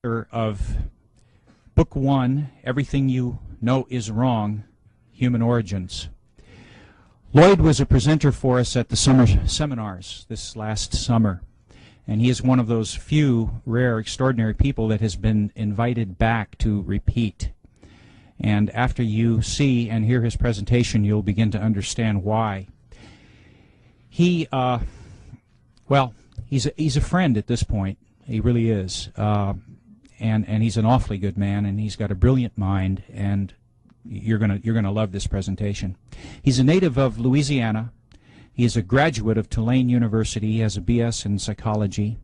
of Book 1, Everything You Know Is Wrong, Human Origins. Lloyd was a presenter for us at the summer seminars this last summer, and he is one of those few rare, extraordinary people that has been invited back to repeat. And after you see and hear his presentation, you'll begin to understand why. He's a friend at this point. He really is. And he's an awfully good man, and he's got a brilliant mind, and you're gonna love this presentation. He's a native of Louisiana. He is a graduate of Tulane University. He has a BS in psychology.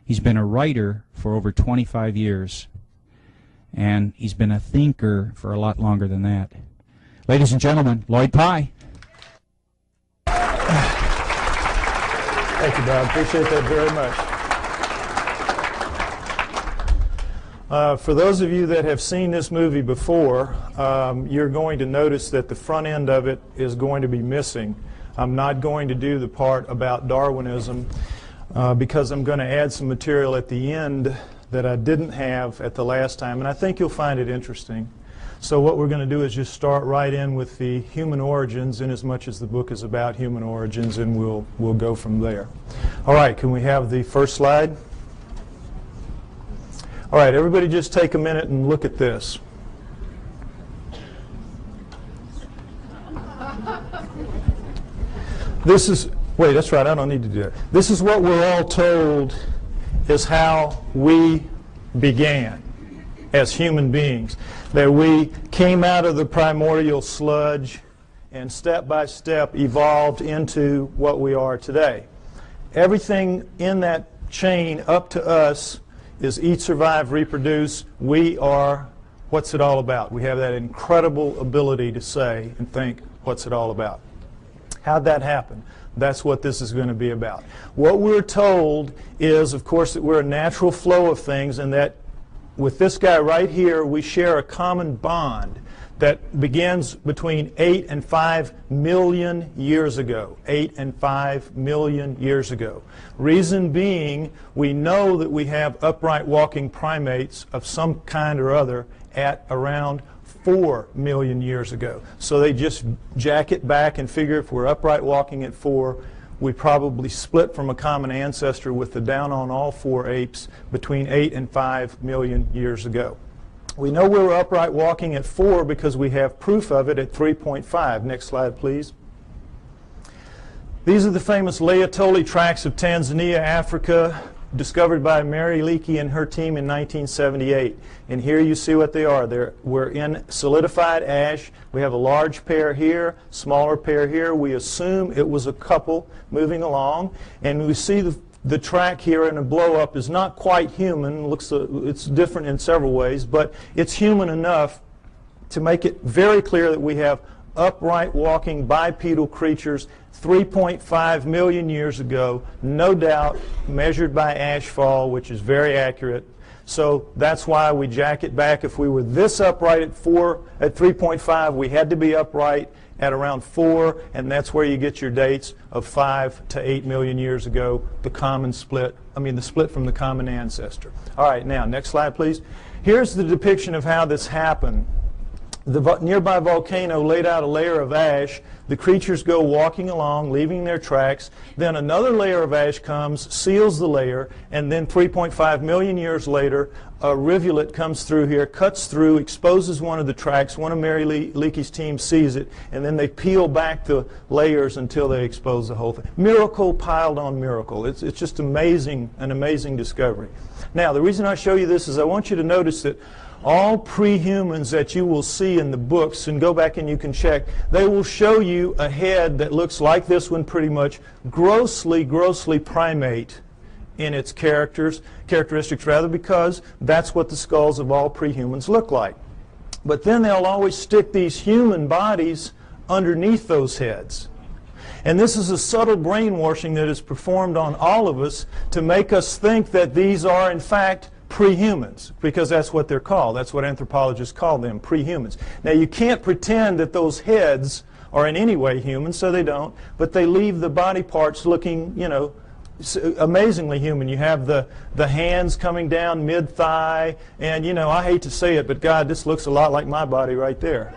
He's been a writer for over 25 years, and he's been a thinker for a lot longer than that. Ladies and gentlemen, Lloyde Pye. Thank you, Bob. Appreciate that very much. For those of you that have seen this movie before, you're going to notice that the front end of it is going to be missing. I'm not going to do the part about Darwinism because I'm going to add some material at the end that I didn't have at the last time, and I think you'll find it interesting. So what we're going to do is just start right in with the human origins, in as much as the book is about human origins, and we'll go from there. All right, can we have the first slide? All right, everybody just take a minute and look at this. This is, wait, that's right, I don't need to do it. This is what we're all told is how we began as human beings. That we came out of the primordial sludge and step by step evolved into what we are today. Everything in that chain up to us is eat, survive, reproduce. We are, what's it all about? We have that incredible ability to say and think, what's it all about? How'd that happen? That's what this is going to be about. What we're told is, of course, that we're a natural flow of things, and that with this guy right here, we share a common bond that begins between 8 and 5 million years ago. 8 and 5 million years ago. Reason being, we know that we have upright walking primates of some kind or other at around 4 million years ago. So they just jack it back and figure if we're upright walking at 4, we probably split from a common ancestor with the down on all 4 apes between 8 and 5 million years ago. We know we were upright walking at 4 because we have proof of it at 3.5. Next slide, please. These are the famous Laetoli tracts of Tanzania, Africa, discovered by Mary Leakey and her team in 1978. And here you see what they are. We're in solidified ash. We have a large pair here, smaller pair here. We assume it was a couple moving along. And we see the track here in a blow-up is not quite human. It's different in several ways, but it's human enough to make it very clear that we have upright walking bipedal creatures 3.5 million years ago, no doubt, measured by ashfall, which is very accurate. So that's why we jack it back. If we were this upright at 3.5, we had to be upright at around 4, and that's where you get your dates of 5 to 8 million years ago, the split from the common ancestor. All right, now, next slide, please. Here's the depiction of how this happened. The nearby volcano laid out a layer of ash. The creatures go walking along, leaving their tracks. Then another layer of ash comes, seals the layer, and then 3.5 million years later, a rivulet comes through here, cuts through, exposes one of the tracks. One of Mary Leakey's team sees it, and then they peel back the layers until they expose the whole thing. Miracle piled on miracle. It's just amazing, an amazing discovery. Now, the reason I show you this is I want you to notice that all pre-humans that you will see in the books, and go back and you can check, they will show you a head that looks like this one pretty much, grossly primate in its characteristics rather, because that's what the skulls of all pre-humans look like. But then they'll always stick these human bodies underneath those heads. And this is a subtle brainwashing that is performed on all of us to make us think that these are, in fact, pre-humans, because that's what they're called. That's what anthropologists call them, pre-humans. Now, you can't pretend that those heads are in any way human, so they don't, but they leave the body parts looking, amazingly human. You have the hands coming down mid-thigh, and you know, I hate to say it, but God, this looks a lot like my body right there.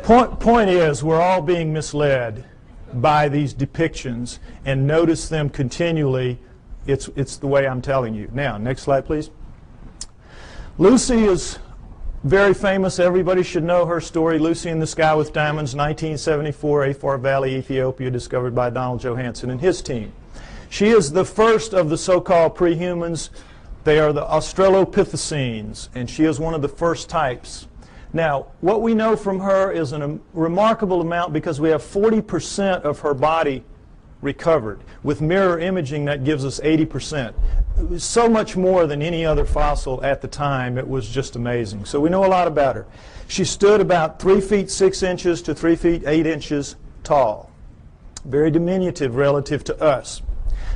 Point is, we're all being misled by these depictions, and notice them continually. It's the way I'm telling you. Now, next slide, please. Lucy is very famous. Everybody should know her story. Lucy in the Sky with Diamonds, 1974, Afar Valley, Ethiopia, discovered by Donald Johanson and his team. She is the first of the so-called prehumans. They are the Australopithecines, and she is one of the first types. Now, what we know from her is a remarkable amount, because we have 40% of her body recovered. With mirror imaging, that gives us 80%. It was so much more than any other fossil at the time. It was just amazing. So we know a lot about her. She stood about 3 feet 6 inches to 3 feet 8 inches tall. Very diminutive relative to us.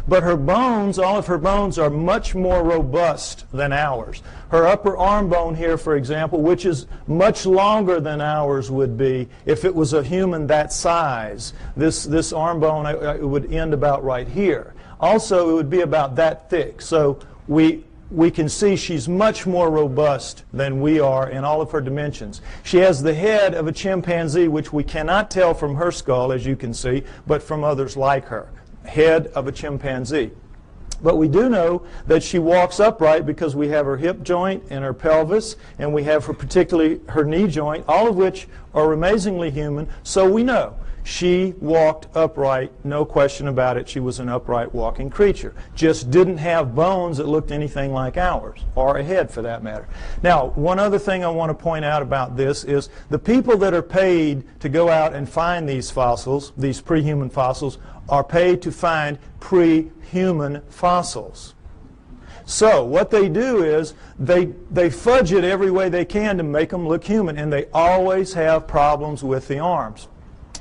But her bones, all of her bones, are much more robust than ours. Her upper arm bone here, for example, which is much longer than ours would be if it was a human that size. This arm bone, it would end about right here. Also, it would be about that thick. So we can see she's much more robust than we are in all of her dimensions. She has the head of a chimpanzee, which we cannot tell from her skull, as you can see, but from others like her. Head of a chimpanzee. But we do know that she walks upright because we have her hip joint and her pelvis, and we have her, particularly her knee joint, all of which are amazingly human. So we know she walked upright, no question about it. She was an upright walking creature. Just didn't have bones that looked anything like ours, or a head for that matter. Now, one other thing I want to point out about this is the people that are paid to go out and find these fossils, these pre-human fossils, are paid to find pre-human fossils. So what they do is they fudge it every way they can to make them look human, and they always have problems with the arms,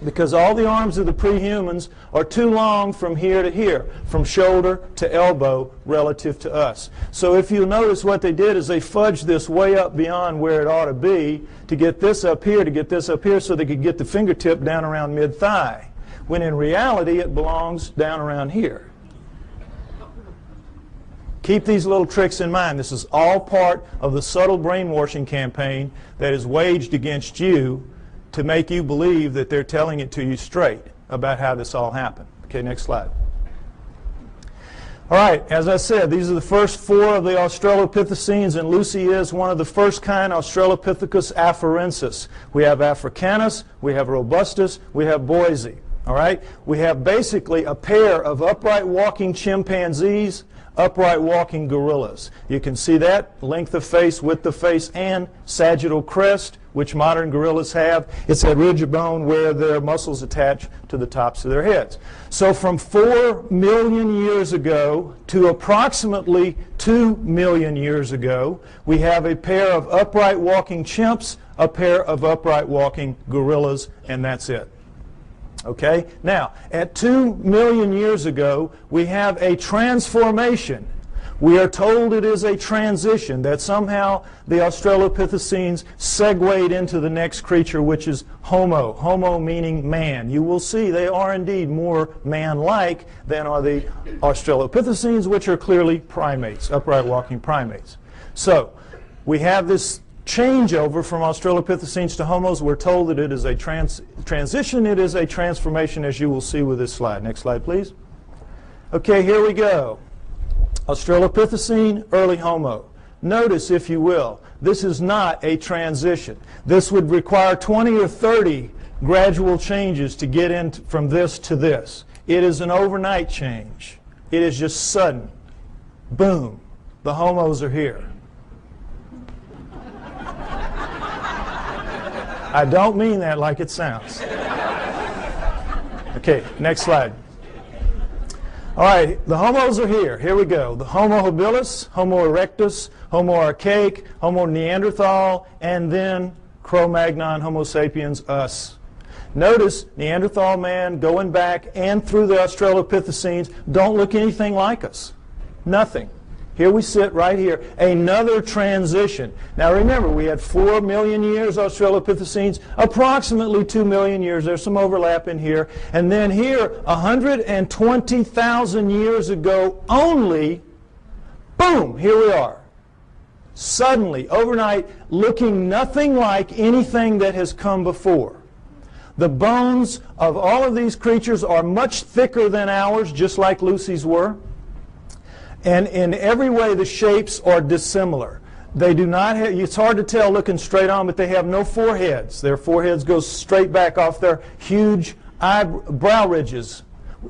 because all the arms of the pre-humans are too long from here to here, from shoulder to elbow relative to us. So if you notice, what they did is they fudged this way up beyond where it ought to be to get this up here, to get this up here, so they could get the fingertip down around mid-thigh, when in reality it belongs down around here. Keep these little tricks in mind. This is all part of the subtle brainwashing campaign that is waged against you to make you believe that they're telling it to you straight about how this all happened. Okay, next slide. All right, as I said, these are the first 4 of the Australopithecines, and Lucy is one of the first kind, Australopithecus afarensis. We have Africanus, we have Robustus, we have Boise. All right, we have basically a pair of upright walking chimpanzees, upright walking gorillas. You can see that, length of face, width of face, and sagittal crest, which modern gorillas have. It's that ridge of bone where their muscles attach to the tops of their heads. So from 4 million years ago to approximately 2 million years ago, we have a pair of upright walking chimps, a pair of upright walking gorillas, and that's it. Okay? Now, at 2 million years ago, we have a transformation. We are told it is a transition, that somehow the Australopithecines segued into the next creature, which is Homo. Homo meaning man. You will see they are indeed more man-like than are the Australopithecines, which are clearly primates, upright walking primates. So, we have this changeover from Australopithecines to Homos. We're told that it is a transition, it is a transformation, as you will see with this slide. Next slide, please. Okay, here we go. Australopithecine, early Homo. Notice, if you will, this is not a transition. This would require 20 or 30 gradual changes to get in from this to this. It is an overnight change. It is just sudden. Boom. The Homos are here. I don't mean that like it sounds. Okay, next slide. All right, the Homos are here. Here we go. The Homo habilis, Homo erectus, Homo archaic, Homo neanderthal, and then Cro-Magnon, Homo sapiens, us. Notice Neanderthal man going back and through the Australopithecines don't look anything like us. Nothing. Here we sit right here, another transition. Now remember, we had 4 million years Australopithecines, approximately 2 million years. There's some overlap in here. And then here, 120,000 years ago only, boom, here we are. Suddenly, overnight, looking nothing like anything that has come before. The bones of all of these creatures are much thicker than ours, just like Lucy's were. And in every way, the shapes are dissimilar. They do not have, it's hard to tell looking straight on, but they have no foreheads. Their foreheads go straight back off their huge brow ridges,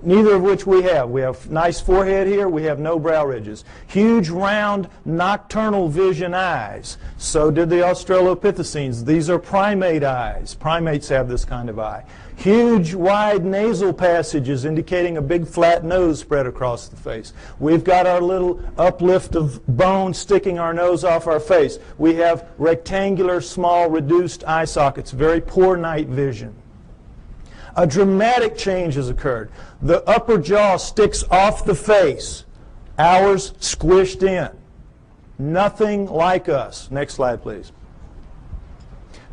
neither of which we have. We have nice forehead here. We have no brow ridges. Huge, round, nocturnal vision eyes. So did the Australopithecines. These are primate eyes. Primates have this kind of eye. Huge, wide nasal passages indicating a big flat nose spread across the face. We've got our little uplift of bone sticking our nose off our face. We have rectangular, small, reduced eye sockets, very poor night vision. A dramatic change has occurred. The upper jaw sticks off the face. Ours squished in. Nothing like us. Next slide, please.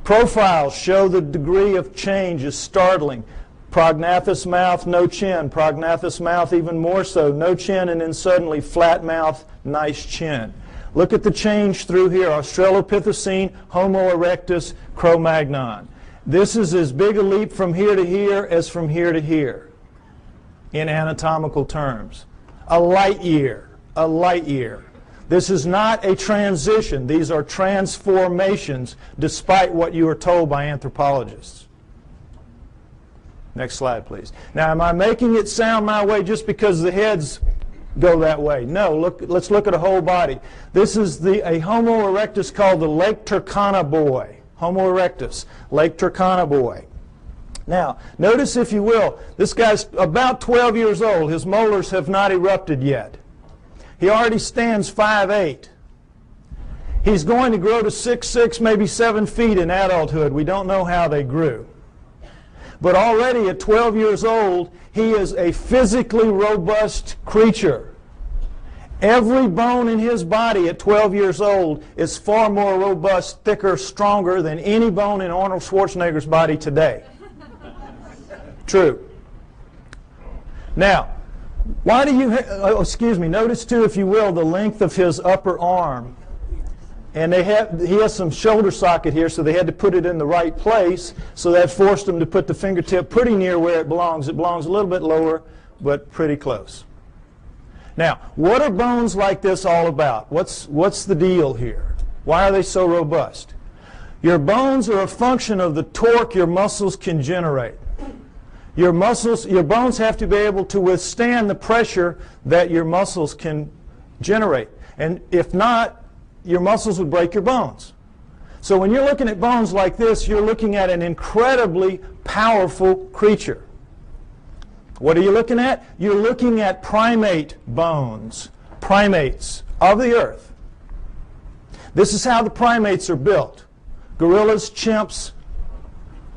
Profiles show the degree of change is startling. Prognathous mouth, no chin. Prognathous mouth even more so. No chin, and then suddenly flat mouth, nice chin. Look at the change through here. Australopithecine, Homo erectus, Cro-Magnon. This is as big a leap from here to here as from here to here in anatomical terms. A light year. A light year. This is not a transition. These are transformations, despite what you are told by anthropologists. Next slide, please. Now, am I making it sound my way just because the heads go that way? No, let's look at a whole body. This is a Homo erectus called the Lake Turkana boy. Homo erectus, Lake Turkana boy. Now, notice, if you will, this guy's about 12 years old. His molars have not erupted yet. He already stands 5'8". He's going to grow to 6'6", maybe 7 feet in adulthood. We don't know how they grew. But already at 12 years old, he is a physically robust creature. Every bone in his body at 12 years old is far more robust, thicker, stronger than any bone in Arnold Schwarzenegger's body today. True. Now, why do you, notice too, if you will, the length of his upper arm. And he has some shoulder socket here, so they had to put it in the right place, so that forced them to put the fingertip pretty near where it belongs. It belongs a little bit lower, but pretty close. Now, what are bones like this all about? What's the deal here? Why are they so robust? Your bones are a function of the torque your muscles can generate. Your bones have to be able to withstand the pressure that your muscles can generate. And if not, your muscles would break your bones. So when you're looking at bones like this, you're looking at an incredibly powerful creature. What are you looking at? You're looking at primate bones, primates of the earth. This is how the primates are built. Gorillas, chimps,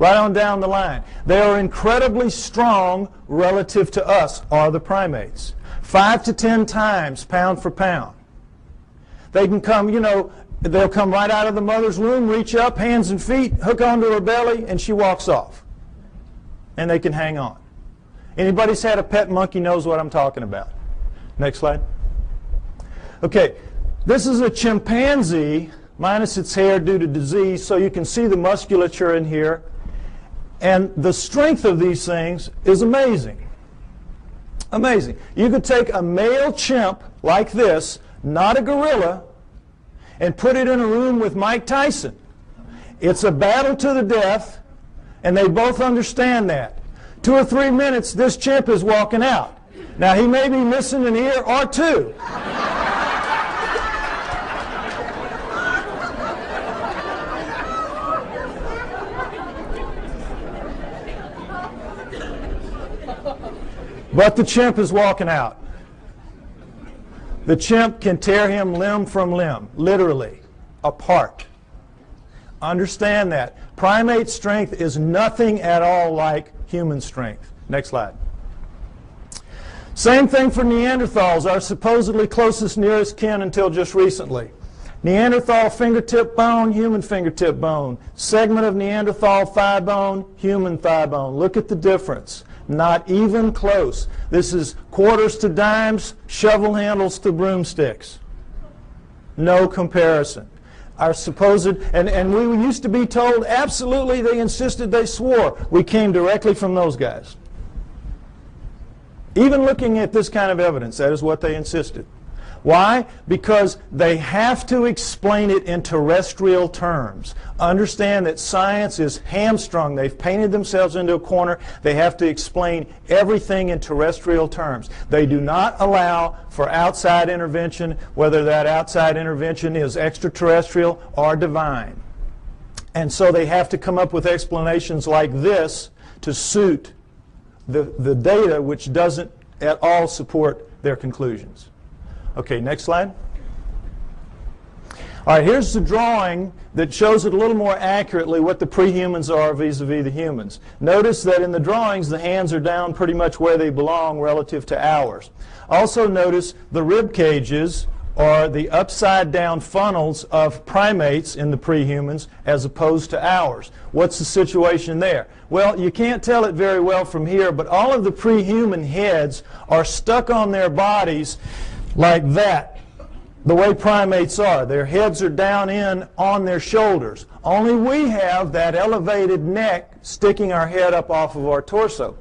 right on down the line. They are incredibly strong relative to us, are the primates. 5 to 10 times pound for pound. They can come, they'll come right out of the mother's womb, reach up, hands and feet, hook onto her belly, and she walks off. And they can hang on. Anybody's had a pet monkey knows what I'm talking about. Next slide. Okay, this is a chimpanzee minus its hair due to disease, so you can see the musculature in here. And the strength of these things is amazing. Amazing. You could take a male chimp like this, not a gorilla, and put it in a room with Mike Tyson. It's a battle to the death, and they both understand that. 2 or 3 minutes, this chimp is walking out. Now, he may be missing an ear or two. But the chimp is walking out. The chimp can tear him limb from limb, literally, apart. Understand that. Primate strength is nothing at all like human strength. Next slide. Same thing for Neanderthals, our supposedly closest nearest kin until just recently. Neanderthal fingertip bone, human fingertip bone. Segment of Neanderthal thigh bone, human thigh bone. Look at the difference. Not even close. This is quarters to dimes, shovel handles to broomsticks. No comparison. Our supposed, and we used to be told absolutely, they insisted, they swore. We came directly from those guys. Even looking at this kind of evidence, that is what they insisted. Why? Because they have to explain it in terrestrial terms. Understand that science is hamstrung. They've painted themselves into a corner. They have to explain everything in terrestrial terms. They do not allow for outside intervention, whether that outside intervention is extraterrestrial or divine. And so they have to come up with explanations like this to suit the data, which doesn't at all support their conclusions. Okay, next slide. All right, here's the drawing that shows it a little more accurately what the pre-humans are vis-a-vis the humans. Notice that in the drawings the hands are down pretty much where they belong relative to ours. Also notice the rib cages are the upside down funnels of primates in the pre-humans as opposed to ours. What's the situation there? Well, you can't tell it very well from here, but all of the pre-human heads are stuck on their bodies like that, the way primates are. Their heads are down in on their shoulders. Only we have that elevated neck sticking our head up off of our torso.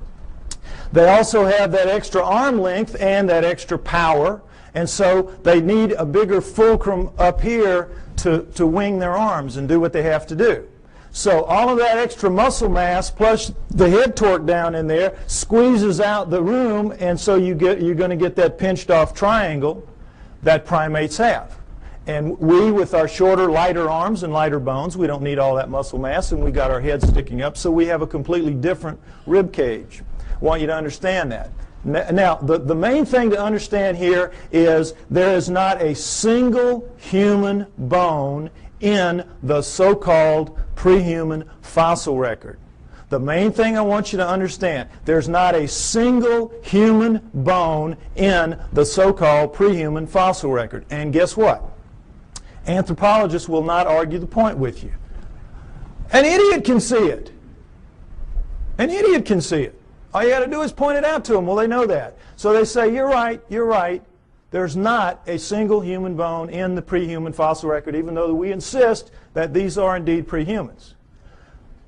They also have that extra arm length and that extra power, and so they need a bigger fulcrum up here to wing their arms and do what they have to do. So all of that extra muscle mass plus the head torque down in there squeezes out the room, and so you're going to get that pinched off triangle that primates have. And we, with our shorter, lighter arms and lighter bones, we don't need all that muscle mass, and we got our heads sticking up, so we have a completely different rib cage. I want you to understand that. Now, the main thing to understand here is there is not a single human bone in the so-called pre-human fossil record. The main thing I want you to understand, there's not a single human bone in the so-called pre-human fossil record. And guess what? Anthropologists will not argue the point with you. An idiot can see it. An idiot can see it. All you got to do is point it out to them. Well, they know that. So they say, you're right, you're right. There's not a single human bone in the pre-human fossil record, even though we insist that these are indeed pre-humans.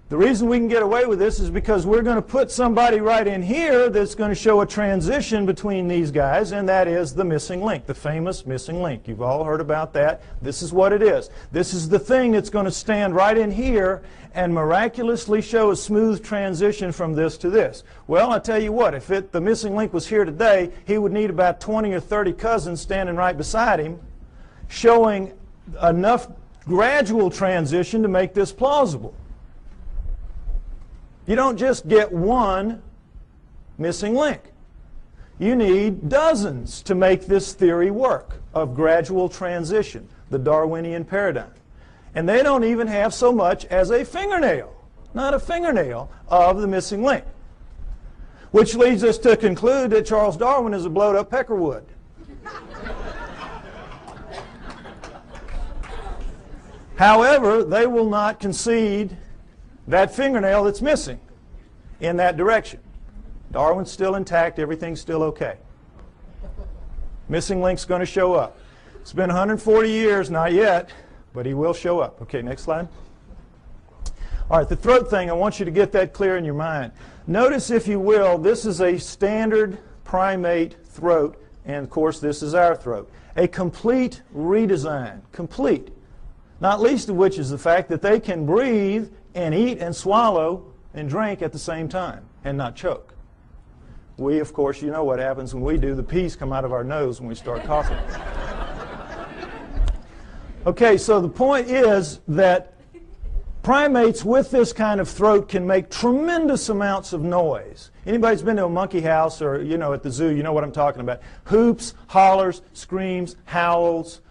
The reason we can get away with this is because we're going to put somebody right in here that's going to show a transition between these guys, and that is the missing link, the famous missing link. You've all heard about that. This is what it is. This is the thing that's going to stand right in here and miraculously show a smooth transition from this to this. Well, I tell you what, if the missing link was here today, he would need about 20 or 30 cousins standing right beside him, showing enough gradual transition to make this plausible. You don't just get one missing link. You need dozens to make this theory work of gradual transition, the Darwinian paradigm. And they don't even have so much as a fingernail, not a fingernail, of the missing link. Which leads us to conclude that Charles Darwin is a blowed-up peckerwood. However, they will not concede that fingernail that's missing in that direction. Darwin's still intact, everything's still okay. Missing link's going to show up. It's been 140 years, not yet, but he will show up. Okay, next slide. All right, the throat thing, I want you to get that clear in your mind. Notice, if you will, this is a standard primate throat, and of course this is our throat. A complete redesign, complete. Not least of which is the fact that they can breathe and eat and swallow and drink at the same time and not choke. We, of course, you know what happens when we do. The peas come out of our nose when we start coughing. Okay, so the point is that primates with this kind of throat can make tremendous amounts of noise. Anybody's been to a monkey house or, you know, at the zoo, you know what I'm talking about. Hoops, hollers, screams, howls.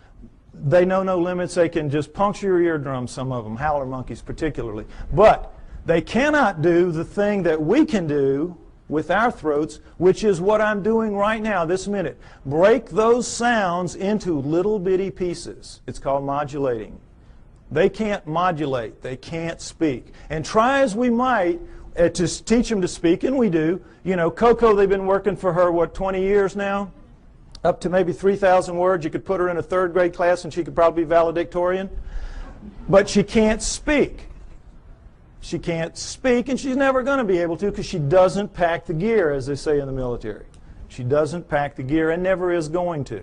They know no limits. They can just puncture your eardrums, some of them, howler monkeys particularly. But they cannot do the thing that we can do with our throats, which is what I'm doing right now, this minute. Break those sounds into little bitty pieces. It's called modulating. They can't modulate. They can't speak. And try as we might to teach them to speak, and we do. You know, Coco, they've been working for her, what, 20 years now? Up to maybe 3,000 words. You could put her in a third grade class and she could probably be valedictorian. But she can't speak. She can't speak, and she's never going to be able to because she doesn't pack the gear, as they say in the military. She doesn't pack the gear and never is going to.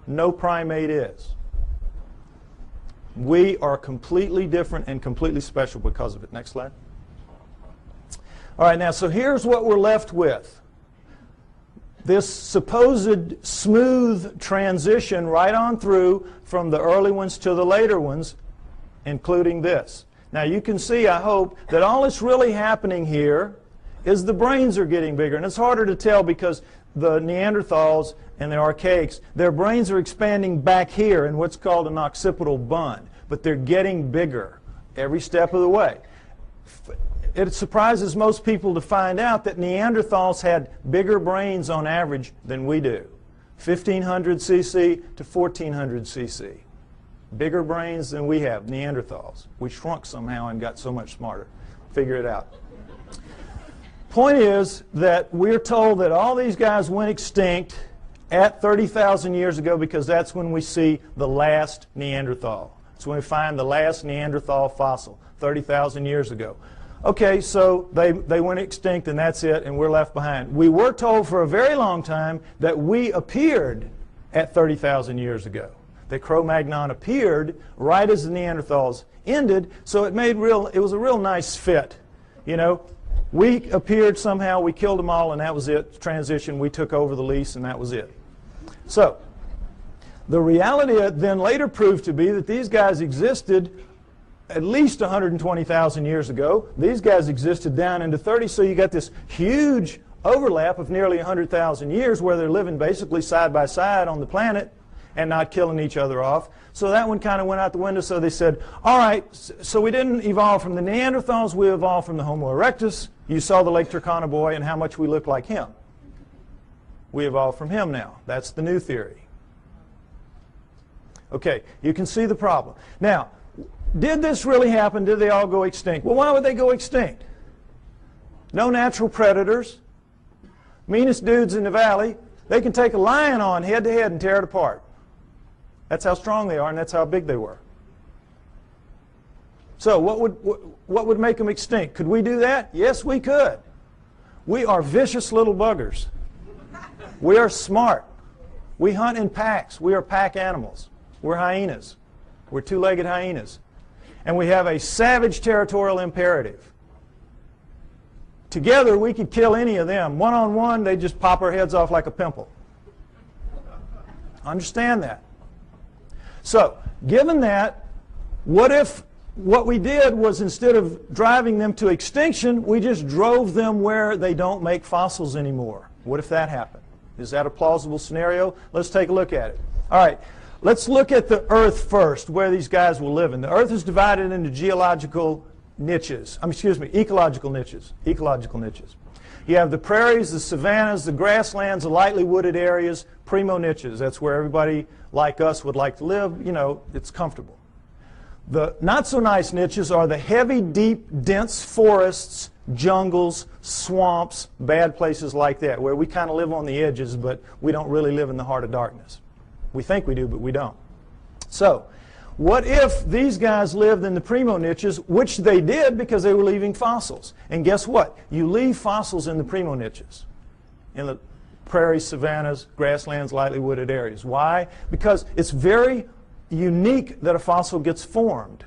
No primate is. We are completely different and completely special because of it. Next slide. All right, now, so here's what we're left with. This supposed smooth transition right on through from the early ones to the later ones, including this. Now you can see, I hope, that all that's really happening here is the brains are getting bigger. And it's harder to tell because the Neanderthals and the Archaics, their brains are expanding back here in what's called an occipital bund. But they're getting bigger every step of the way. It surprises most people to find out that Neanderthals had bigger brains on average than we do. 1,500 cc to 1,400 cc. Bigger brains than we have, Neanderthals. We shrunk somehow and got so much smarter. Figure it out. Point is that we're told that all these guys went extinct at 30,000 years ago because that's when we see the last Neanderthal. It's when we find the last Neanderthal fossil, 30,000 years ago. Okay, so they went extinct and that's it, and we're left behind. We were told for a very long time that we appeared at 30,000 years ago. The Cro-Magnon appeared right as the Neanderthals ended, so it was a real nice fit. You know, we appeared somehow, we killed them all, and that was it. Transition, we took over the lease, and that was it. So, the reality then later proved to be that these guys existed at least 120,000 years ago. These guys existed down into 30, so you got this huge overlap of nearly 100,000 years where they're living basically side by side on the planet and not killing each other off. So that one kind of went out the window, so they said, all right, so we didn't evolve from the Neanderthals, we evolved from the Homo erectus. You saw the Lake Turkana boy and how much we look like him. We evolved from him now. That's the new theory. Okay, you can see the problem. Now, did this really happen? Did they all go extinct? Well, why would they go extinct? No natural predators. Meanest dudes in the valley. They can take a lion on head to head and tear it apart. That's how strong they are, and that's how big they were. So what would make them extinct? Could we do that? Yes, we could. We are vicious little buggers. We are smart. We hunt in packs. We are pack animals. We're hyenas. We're two-legged hyenas. And we have a savage territorial imperative. Together, we could kill any of them. One-on-one, they just pop our heads off like a pimple. Understand that. So, given that, what if what we did was instead of driving them to extinction, we just drove them where they don't make fossils anymore? What if that happened? Is that a plausible scenario? Let's take a look at it. All right. Let's look at the Earth first, where these guys will live in. The Earth is divided into ecological niches. Ecological niches. You have the prairies, the savannas, the grasslands, the lightly wooded areas, primo niches. That's where everybody like us would like to live. You know, it's comfortable. The not so nice niches are the heavy, deep, dense forests, jungles, swamps, bad places like that, where we kind of live on the edges, but we don't really live in the heart of darkness. We think we do, but we don't. So, what if these guys lived in the primo niches, which they did because they were leaving fossils? And guess what? You leave fossils in the primo niches, in the prairies, savannas, grasslands, lightly wooded areas. Why? Because it's very unique that a fossil gets formed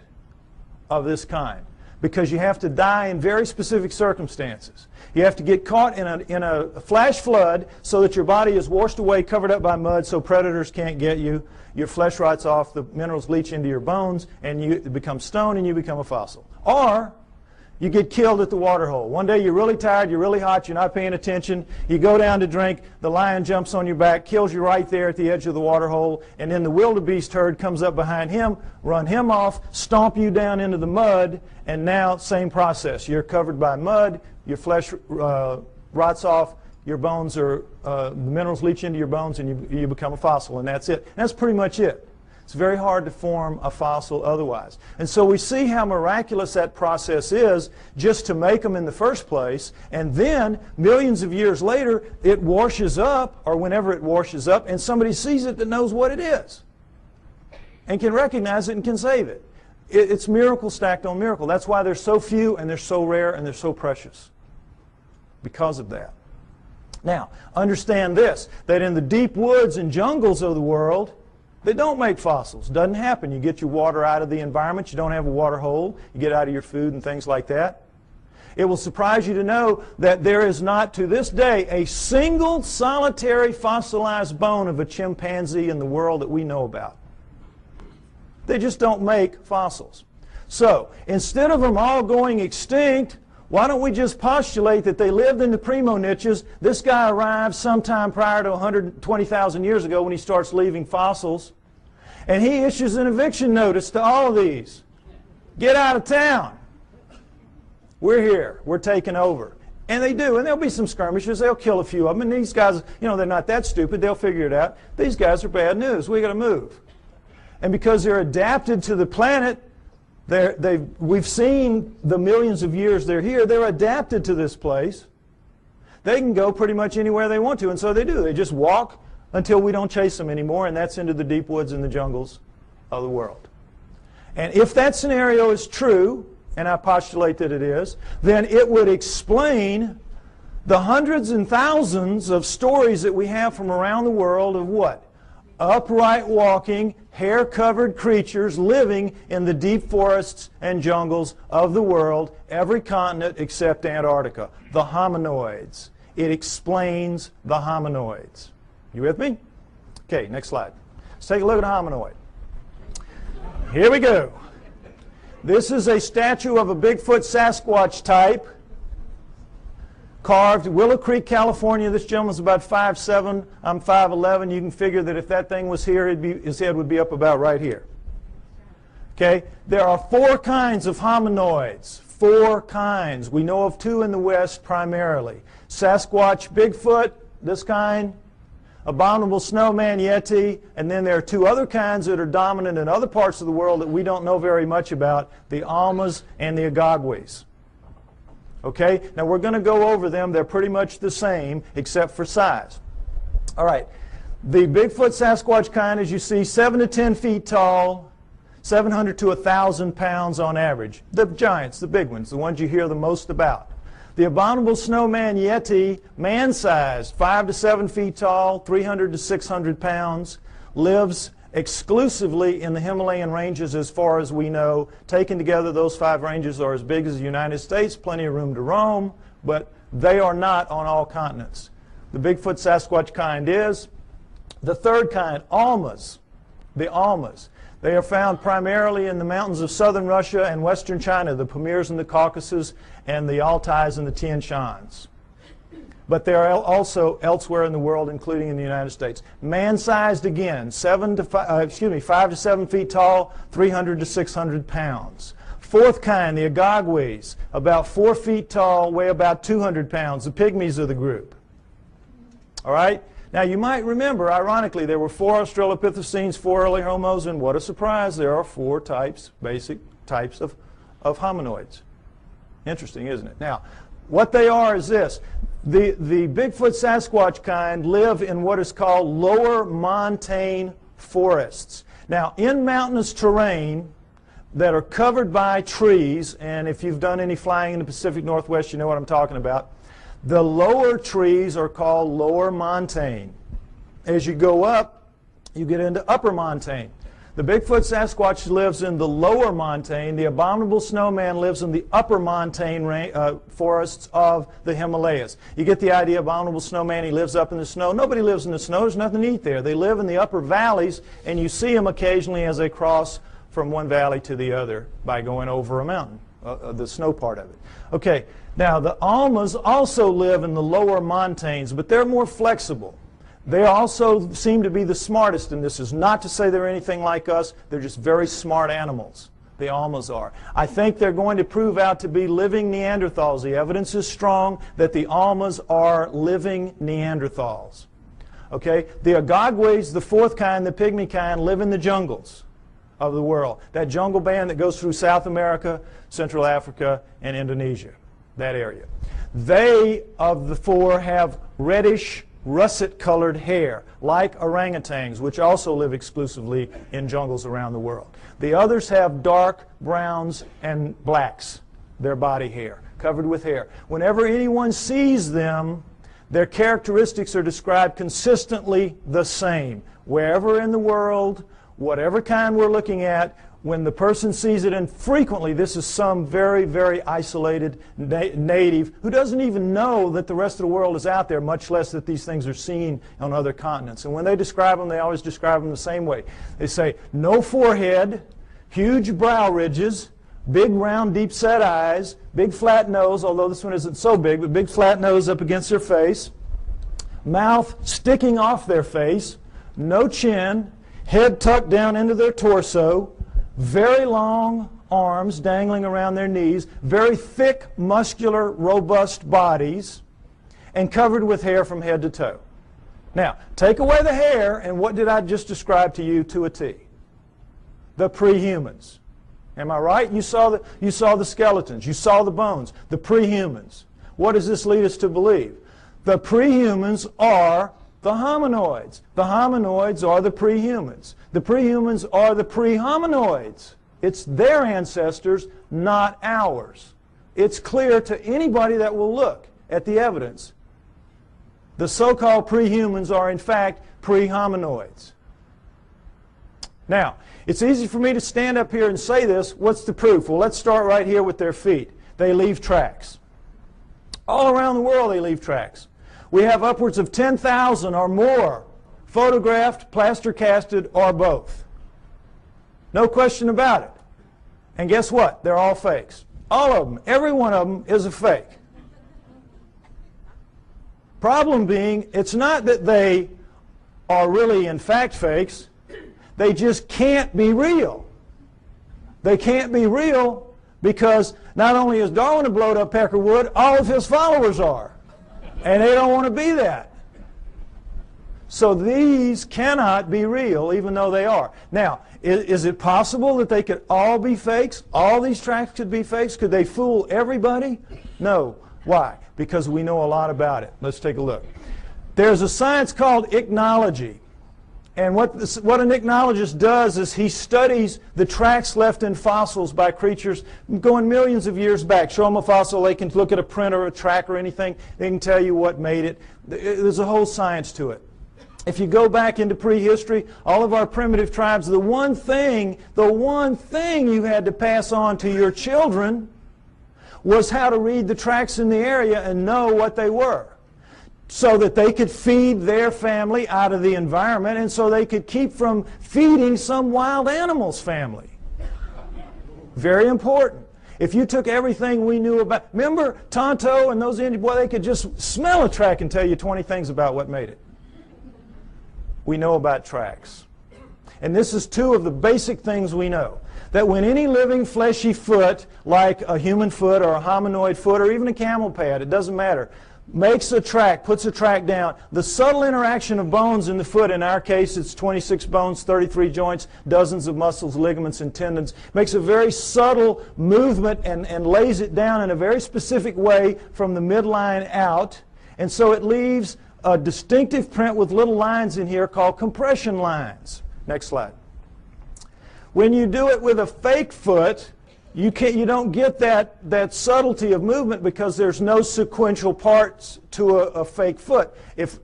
of this kind, because you have to die in very specific circumstances. You have to get caught in a flash flood so that your body is washed away, covered up by mud, so predators can't get you. Your flesh rots off, the minerals leach into your bones, and you become stone and you become a fossil. Or you get killed at the water hole. One day you're really tired, you're really hot, you're not paying attention, you go down to drink, the lion jumps on your back, kills you right there at the edge of the water hole, and then the wildebeest herd comes up behind him, run him off, stomp you down into the mud, and now same process. You're covered by mud, your flesh rots off, your bones are, the minerals leach into your bones and you become a fossil, and that's it. And that's pretty much it. It's very hard to form a fossil otherwise. And so we see how miraculous that process is just to make them in the first place, and then millions of years later it washes up, or whenever it washes up, and somebody sees it that knows what it is and can recognize it and can save it. It's miracle stacked on miracle. That's why they're so few and they're so rare and they're so precious, because of that. Now, understand this, that in the deep woods and jungles of the world, they don't make fossils. Doesn't happen. You get your water out of the environment. You don't have a water hole. You get out of your food and things like that. It will surprise you to know that there is not, to this day, a single solitary fossilized bone of a chimpanzee in the world that we know about. They just don't make fossils. So, instead of them all going extinct, why don't we just postulate that they lived in the primo niches? This guy arrived sometime prior to 120,000 years ago when he starts leaving fossils. And he issues an eviction notice to all of these. Get out of town. We're here. We're taking over. And they do. And there'll be some skirmishes. They'll kill a few of them. And these guys, you know, they're not that stupid. They'll figure it out. These guys are bad news. We got to move. And because they're adapted to the planet, we've seen the millions of years they're here. They're adapted to this place. They can go pretty much anywhere they want to, and so they do. They just walk until we don't chase them anymore, and that's into the deep woods and the jungles of the world. And if that scenario is true, and I postulate that it is, then it would explain the hundreds and thousands of stories that we have from around the world of what? Upright walking, hair-covered creatures living in the deep forests and jungles of the world, every continent except Antarctica. The hominoids. It explains the hominoids. You with me? Okay, next slide. Let's take a look at a hominoid. Here we go. This is a statue of a Bigfoot Sasquatch type, carved Willow Creek, California. This gentleman's about 5'7". I'm 5'11". You can figure that if that thing was here, his head would be up about right here. Okay? There are 4 kinds of hominoids. 4 kinds. We know of 2 in the West primarily. Sasquatch, Bigfoot, this kind, abominable snowman, Yeti, and then there are 2 other kinds that are dominant in other parts of the world that we don't know very much about, the Almas and the Agagwes. Okay, now we're going to go over them. They're pretty much the same except for size. All right, the Bigfoot Sasquatch kind, as you see, 7 to 10 feet tall, 700 to 1,000 pounds on average. The giants, the big ones, the ones you hear the most about. The abominable snowman Yeti, man-sized, 5 to 7 feet tall, 300 to 600 pounds, lives exclusively in the Himalayan ranges as far as we know. Taken together, those 5 ranges are as big as the United States, plenty of room to roam, but they are not on all continents. The Bigfoot Sasquatch kind is. The third kind, Almas. The Almas. They are found primarily in the mountains of southern Russia and western China, the Pamirs and the Caucasus, and the Altais and the Tian Shans. But they are also elsewhere in the world, including in the United States. Man-sized again, 5 to 7 feet tall, 300 to 600 pounds. Fourth kind, the Agagwes, about 4 feet tall, weigh about 200 pounds, the pygmies of the group. All right? Now you might remember, ironically, there were 4 Australopithecines, 4 early Homos, and what a surprise, there are 4 types, basic types of hominoids. Interesting, isn't it? Now, what they are is this. The Bigfoot Sasquatch kind live in what is called lower montane forests. Now, in mountainous terrain that are covered by trees, and if you've done any flying in the Pacific Northwest, you know what I'm talking about, the lower trees are called lower montane. As you go up, you get into upper montane. The Bigfoot Sasquatch lives in the lower montane. The abominable snowman lives in the upper montane forests of the Himalayas. You get the idea, abominable snowman, he lives up in the snow. Nobody lives in the snow. There's nothing to eat there. They live in the upper valleys, and you see them occasionally as they cross from one valley to the other by going over a mountain, the snow part of it. Okay, now the Almas also live in the lower montanes, but they're more flexible. They also seem to be the smartest, and this is not to say they're anything like us. They're just very smart animals. The Almas are. I think they're going to prove out to be living Neanderthals. The evidence is strong that the Almas are living Neanderthals. Okay? The Agogwes, the fourth kind, the pygmy kind, live in the jungles of the world. That jungle band that goes through South America, Central Africa, and Indonesia. That area. They, of the four, have reddish, russet-colored hair, like orangutans, which also live exclusively in jungles around the world. The others have dark browns and blacks, their body hair, covered with hair. Whenever anyone sees them, their characteristics are described consistently the same. Wherever in the world, whatever kind we're looking at, when the person sees it, and frequently this is some very, very isolated native who doesn't even know that the rest of the world is out there, much less that these things are seen on other continents. And when they describe them, they always describe them the same way. They say, no forehead, huge brow ridges, big round deep set eyes, big flat nose, although this one isn't so big, but big flat nose up against their face, mouth sticking off their face, no chin, head tucked down into their torso, very long arms dangling around their knees, very thick, muscular, robust bodies, and covered with hair from head to toe. Now, take away the hair, and what did I just describe to you to a T? The pre-humans. Am I right? You saw the skeletons. You saw the bones. The pre-humans. What does this lead us to believe? The pre-humans are the hominoids. The hominoids are the pre-humans. The pre-humans are the pre-hominoids. It's their ancestors, not ours. It's clear to anybody that will look at the evidence. The so-called pre-humans are, in fact, pre-hominoids. Now, it's easy for me to stand up here and say this. What's the proof? Well, let's start right here with their feet. They leave tracks. All around the world, they leave tracks. We have upwards of 10,000 or more photographed, plaster casted, or both. No question about it. And guess what? They're all fakes. All of them. Every one of them is a fake. Problem being, it's not that they are really in fact fakes. They just can't be real. They can't be real because not only is Darwin a blowed up peckerwood, all of his followers are. And they don't want to be that. So these cannot be real even though they are. Now, is it possible that they could all be fakes? All these tracks could be fakes? Could they fool everybody? No. Why? Because we know a lot about it. Let's take a look. There's a science called ichnology. And what an ichnologist does is he studies the tracks left in fossils by creatures going millions of years back. Show them a fossil, they can look at a print or a track or anything. They can tell you what made it. There's a whole science to it. If you go back into prehistory, all of our primitive tribes, the one thing you had to pass on to your children was how to read the tracks in the area and know what they were, so that they could feed their family out of the environment and so they could keep from feeding some wild animal's family. Very important. If you took everything we knew about, remember Tonto and those Indians, boy, they could just smell a track and tell you 20 things about what made it. We know about tracks. And this is two of the basic things we know. That when any living fleshy foot, like a human foot or a hominoid foot or even a camel pad, it doesn't matter, makes a track, puts a track down, the subtle interaction of bones in the foot, in our case it's 26 bones, 33 joints, dozens of muscles, ligaments, and tendons, makes a very subtle movement and lays it down in a very specific way from the midline out. And so it leaves a distinctive print with little lines in here called compression lines. Next slide. When you do it with a fake foot, you don't get that subtlety of movement because there's no sequential parts to a fake foot. If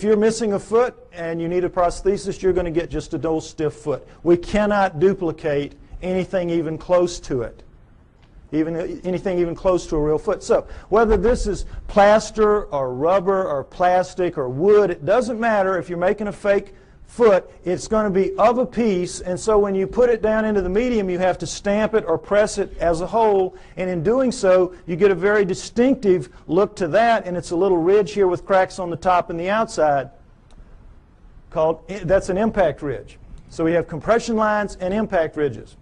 you're missing a foot and you need a prosthesis, you're going to get just a dull stiff foot. We cannot duplicate anything even close to it. Anything even close to a real foot. So whether this is plaster or rubber or plastic or wood, it doesn't matter. If you're making a fake foot, it's going to be of a piece, and so when you put it down into the medium, you have to stamp it or press it as a whole, and in doing so, you get a very distinctive look to that, and it's a little ridge here with cracks on the top and the outside that's an impact ridge. So we have compression lines and impact ridges.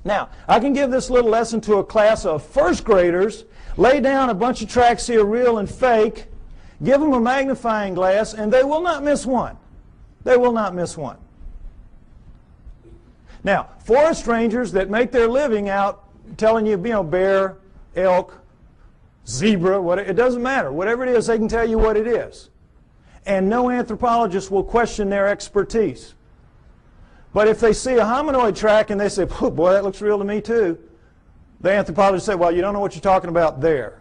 Now, I can give this little lesson to a class of first graders, lay down a bunch of tracks here, real and fake, give them a magnifying glass, and they will not miss one. They will not miss one. Now, forest rangers that make their living out telling you, bear, elk, zebra, it doesn't matter. Whatever it is, they can tell you what it is. And no anthropologist will question their expertise. But if they see a hominoid track and they say, boy, that looks real to me too, the anthropologist say, well, you don't know what you're talking about there.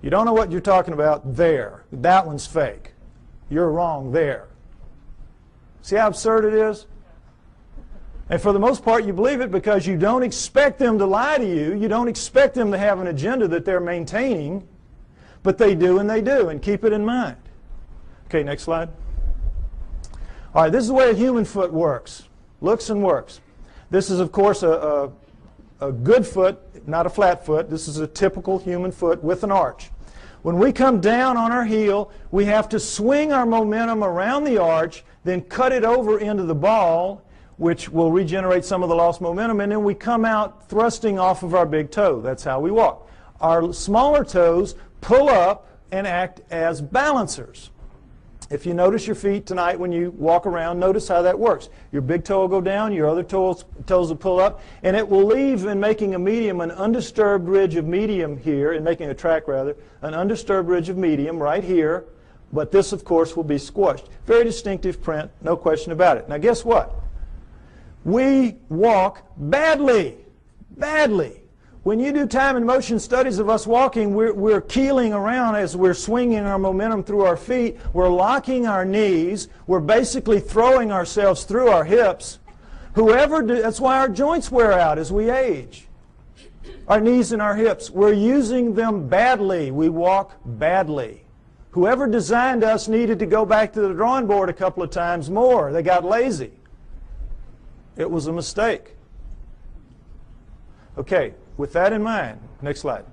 You don't know what you're talking about there. That one's fake. You're wrong there. See how absurd it is? And for the most part, you believe it because you don't expect them to lie to you. You don't expect them to have an agenda that they're maintaining. But they do, and they do. And keep it in mind. Okay, next slide. All right, this is the way a human foot works. Looks and works. This is, of course, a good foot, not a flat foot. This is a typical human foot with an arch. When we come down on our heel, we have to swing our momentum around the arch, then cut it over into the ball, which will regenerate some of the lost momentum, and then we come out thrusting off of our big toe. That's how we walk. Our smaller toes pull up and act as balancers. If you notice your feet tonight when you walk around, notice how that works. Your big toe will go down, your other toes will pull up, and it will leave in making a medium, an undisturbed ridge of medium here, in making a track rather, an undisturbed ridge of medium right here, but this of course will be squashed. Very distinctive print, no question about it. Now guess what? We walk badly, badly. When you do time and motion studies of us walking, we're keeling around as we're swinging our momentum through our feet. We're locking our knees. We're basically throwing ourselves through our hips. That's why our joints wear out as we age. Our knees and our hips. We're using them badly. We walk badly. Whoever designed us needed to go back to the drawing board a couple of times more. They got lazy. It was a mistake. Okay. With that in mind, next slide.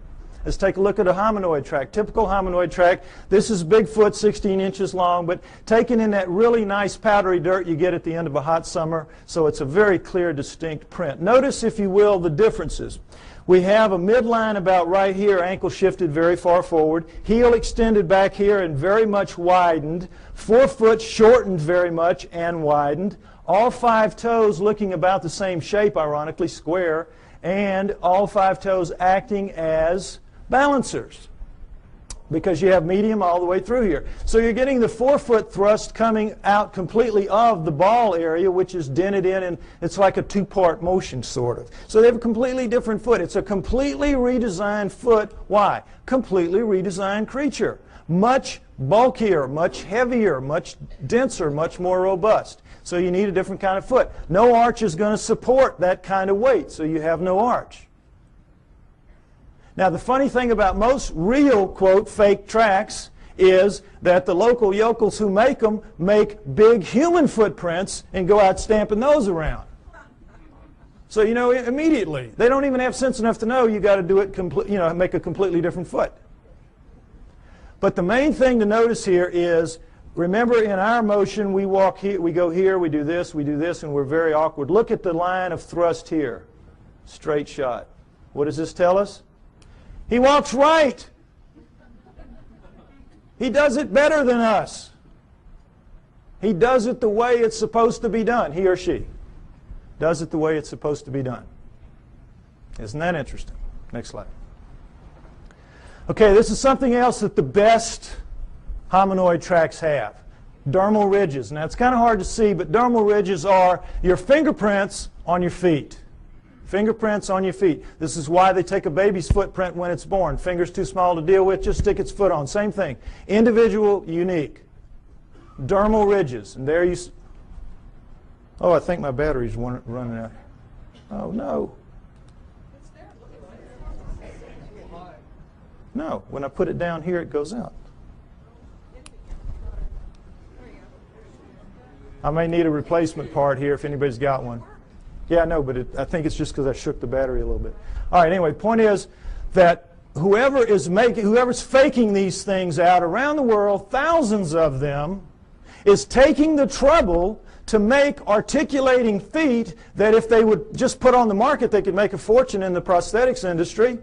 Let's take a look at a hominoid track. Typical hominoid track. This is Bigfoot, 16 inches long, but taken in that really nice powdery dirt you get at the end of a hot summer, so it's a very clear, distinct print. Notice, if you will, the differences. We have a midline about right here, ankle shifted very far forward, heel extended back here and very much widened, forefoot shortened very much and widened, all 5 toes looking about the same shape, ironically, square, and all 5 toes acting as balancers because you have medium all the way through here. So you're getting the forefoot thrust coming out completely of the ball area, which is dented in, and it's like a 2-part motion sort of. So they have a completely different foot. It's a completely redesigned foot. Why? Completely redesigned creature. Much bulkier, much heavier, much denser, much more robust. So you need a different kind of foot. No arch is going to support that kind of weight, so you have no arch. Now the funny thing about most real, quote, fake tracks is that the local yokels who make them make big human footprints and go out stamping those around. So you know immediately. They don't even have sense enough to know you got to do it, make a completely different foot. But the main thing to notice here is, remember, in our motion, we walk here, we go here, we do this, and we're very awkward. Look at the line of thrust here. Straight shot. What does this tell us? He walks right. He does it better than us. He does it the way it's supposed to be done. He or she does it the way it's supposed to be done. Isn't that interesting? Next slide. Okay, this is something else that the best hominoid tracks have. Dermal ridges. Now it's kind of hard to see, but dermal ridges are your fingerprints on your feet. Fingerprints on your feet. This is why they take a baby's footprint when it's born. Finger's too small to deal with, just stick its foot on. Same thing. Individual, unique. Dermal ridges. And there you... Oh, I think my battery's running out. Oh, no. No, when I put it down here, it goes out. I may need a replacement part here if anybody's got one. Yeah, I know, but I think it's just because I shook the battery a little bit. All right, anyway, point is that whoever's faking these things out around the world, thousands of them, is taking the trouble to make articulating feet that if they would just put on the market, they could make a fortune in the prosthetics industry.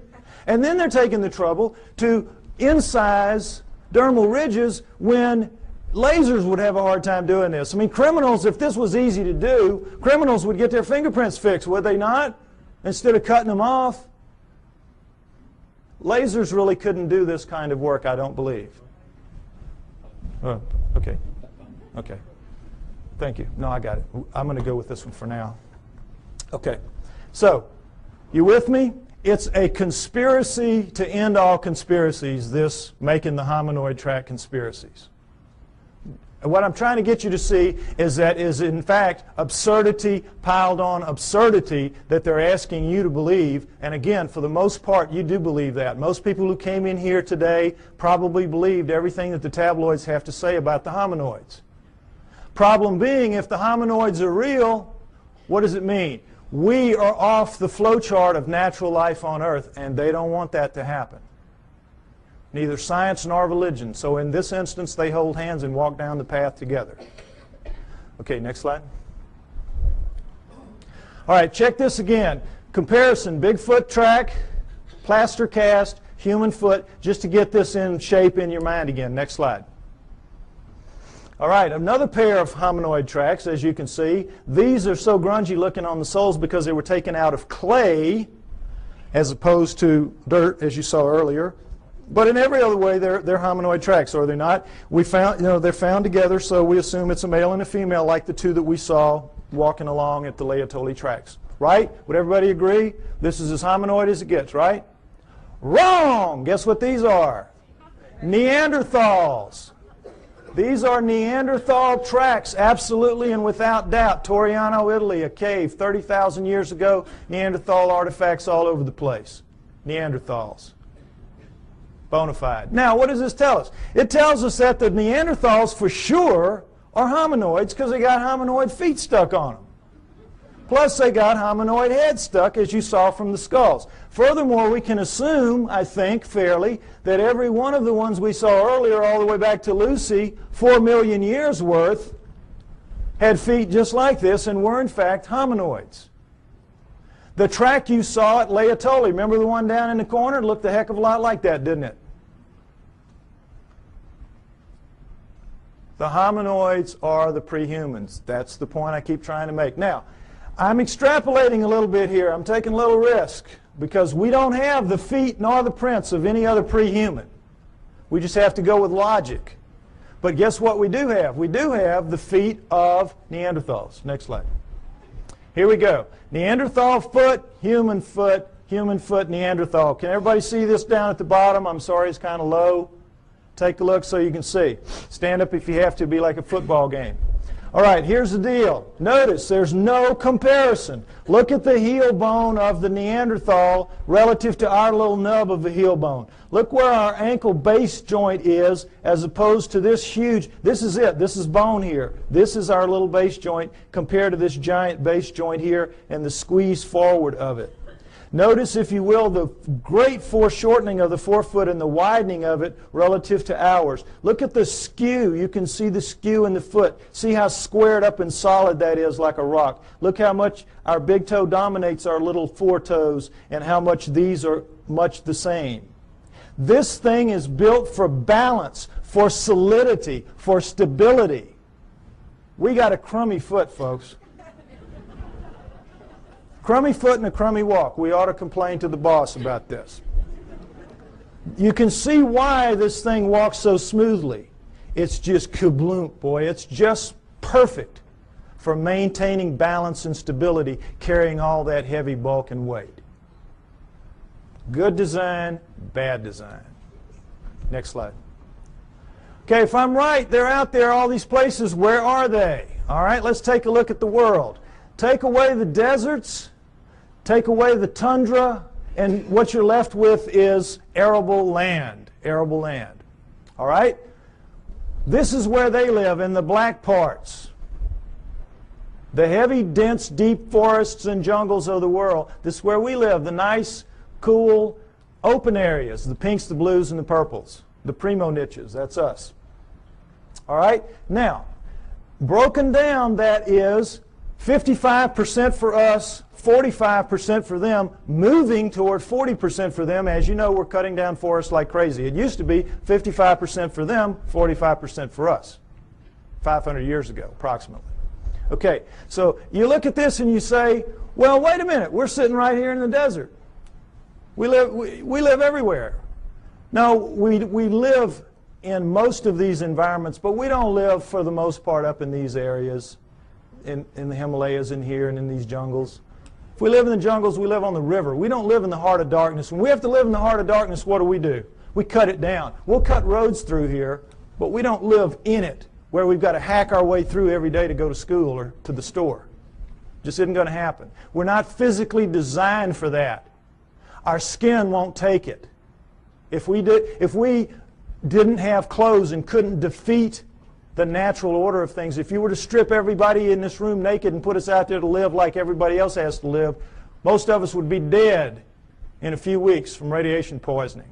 And then they're taking the trouble to incise dermal ridges when lasers would have a hard time doing this. I mean, criminals, if this was easy to do, criminals would get their fingerprints fixed, would they not? Instead of cutting them off. Lasers really couldn't do this kind of work, I don't believe. Oh, okay. Okay. Thank you. No, I got it. I'm going to go with this one for now. Okay. So, you with me? It's a conspiracy to end all conspiracies, this making the hominoid track conspiracies. What I'm trying to get you to see is that is in fact absurdity piled on absurdity that they're asking you to believe. And again, for the most part, you do believe that. Most people who came in here today probably believed everything that the tabloids have to say about the hominoids. Problem being, if the hominoids are real, what does it mean? We are off the flowchart of natural life on Earth, and they don't want that to happen. Neither science nor religion. So in this instance, they hold hands and walk down the path together. Okay, next slide. All right, check this again. Comparison, Bigfoot track, plaster cast, human foot, just to get this in shape in your mind again. Next slide. All right, another pair of hominoid tracks, as you can see. These are so grungy looking on the soles because they were taken out of clay as opposed to dirt, as you saw earlier. But in every other way, they're hominoid tracks, are they not? We found, they're found together, so we assume it's a male and a female, like the two that we saw walking along at the Lloyde tracks. Right? Would everybody agree? This is as hominoid as it gets, right? Wrong! Guess what these are? Neanderthals. These are Neanderthal tracks, absolutely and without doubt. Toriano, Italy, a cave 30,000 years ago. Neanderthal artifacts all over the place. Neanderthals. Bona fide. Now, what does this tell us? It tells us that the Neanderthals, for sure, are hominoids because they got hominoid feet stuck on them. Plus, they got hominoid heads stuck, as you saw from the skulls. Furthermore, we can assume, I think, fairly, that every one of the ones we saw earlier, all the way back to Lucy, 4 million years worth, had feet just like this and were, in fact, hominoids. The track you saw at Lloyde, remember the one down in the corner? It looked a heck of a lot like that, didn't it? The hominoids are the prehumans. That's the point I keep trying to make. Now, I'm extrapolating a little bit here. I'm taking a little risk because we don't have the feet nor the prints of any other prehuman. We just have to go with logic. But guess what we do have? We do have the feet of Neanderthals. Next slide. Here we go. Neanderthal foot, human foot, Neanderthal. Can everybody see this down at the bottom? I'm sorry, it's kind of low. Take a look so you can see. Stand up if you have to, be like a football game. All right, here's the deal. Notice there's no comparison. Look at the heel bone of the Neanderthal relative to our little nub of the heel bone. Look where our ankle base joint is as opposed to this huge. This is it. This is bone here. This is our little base joint compared to this giant base joint here and the squeeze forward of it. Notice, if you will, the great foreshortening of the forefoot and the widening of it relative to ours. Look at the skew. You can see the skew in the foot. See how squared up and solid that is, like a rock. Look how much our big toe dominates our little four toes and how much these are much the same. This thing is built for balance, for solidity, for stability. We got a crummy foot, folks. Crummy foot and a crummy walk. We ought to complain to the boss about this. You can see why this thing walks so smoothly. It's just kabloom, boy. It's just perfect for maintaining balance and stability, carrying all that heavy bulk and weight. Good design, bad design. Next slide. Okay, if I'm right, they're out there, all these places. Where are they? All right, let's take a look at the world. Take away the deserts. Take away the tundra, and what you're left with is arable land. Arable land. All right? This is where they live, in the black parts. The heavy, dense, deep forests and jungles of the world. This is where we live. The nice, cool, open areas. The pinks, the blues, and the purples. The primo niches. That's us. All right? Now, Broken down, that is 55% for us, 45% for them, moving toward 40% for them. As you know, we're cutting down forests like crazy. It used to be 55% for them, 45% for us, 500 years ago, approximately. Okay, so you look at this and you say, well, wait a minute, we're sitting right here in the desert. We live everywhere. No, we live in most of these environments, but we don't live, for the most part, up in these areas, in the Himalayas and here and in these jungles. If we live in the jungles, we live on the river. We don't live in the heart of darkness. When we have to live in the heart of darkness, what do? We cut it down. We'll cut roads through here, but we don't live in it, where we've got to hack our way through every day to go to school or to the store. Just isn't going to happen. We're not physically designed for that. Our skin won't take it. If we didn't have clothes and couldn't defeat the natural order of things, if you were to strip everybody in this room naked and put us out there to live like everybody else has to live, most of us would be dead in a few weeks from radiation poisoning.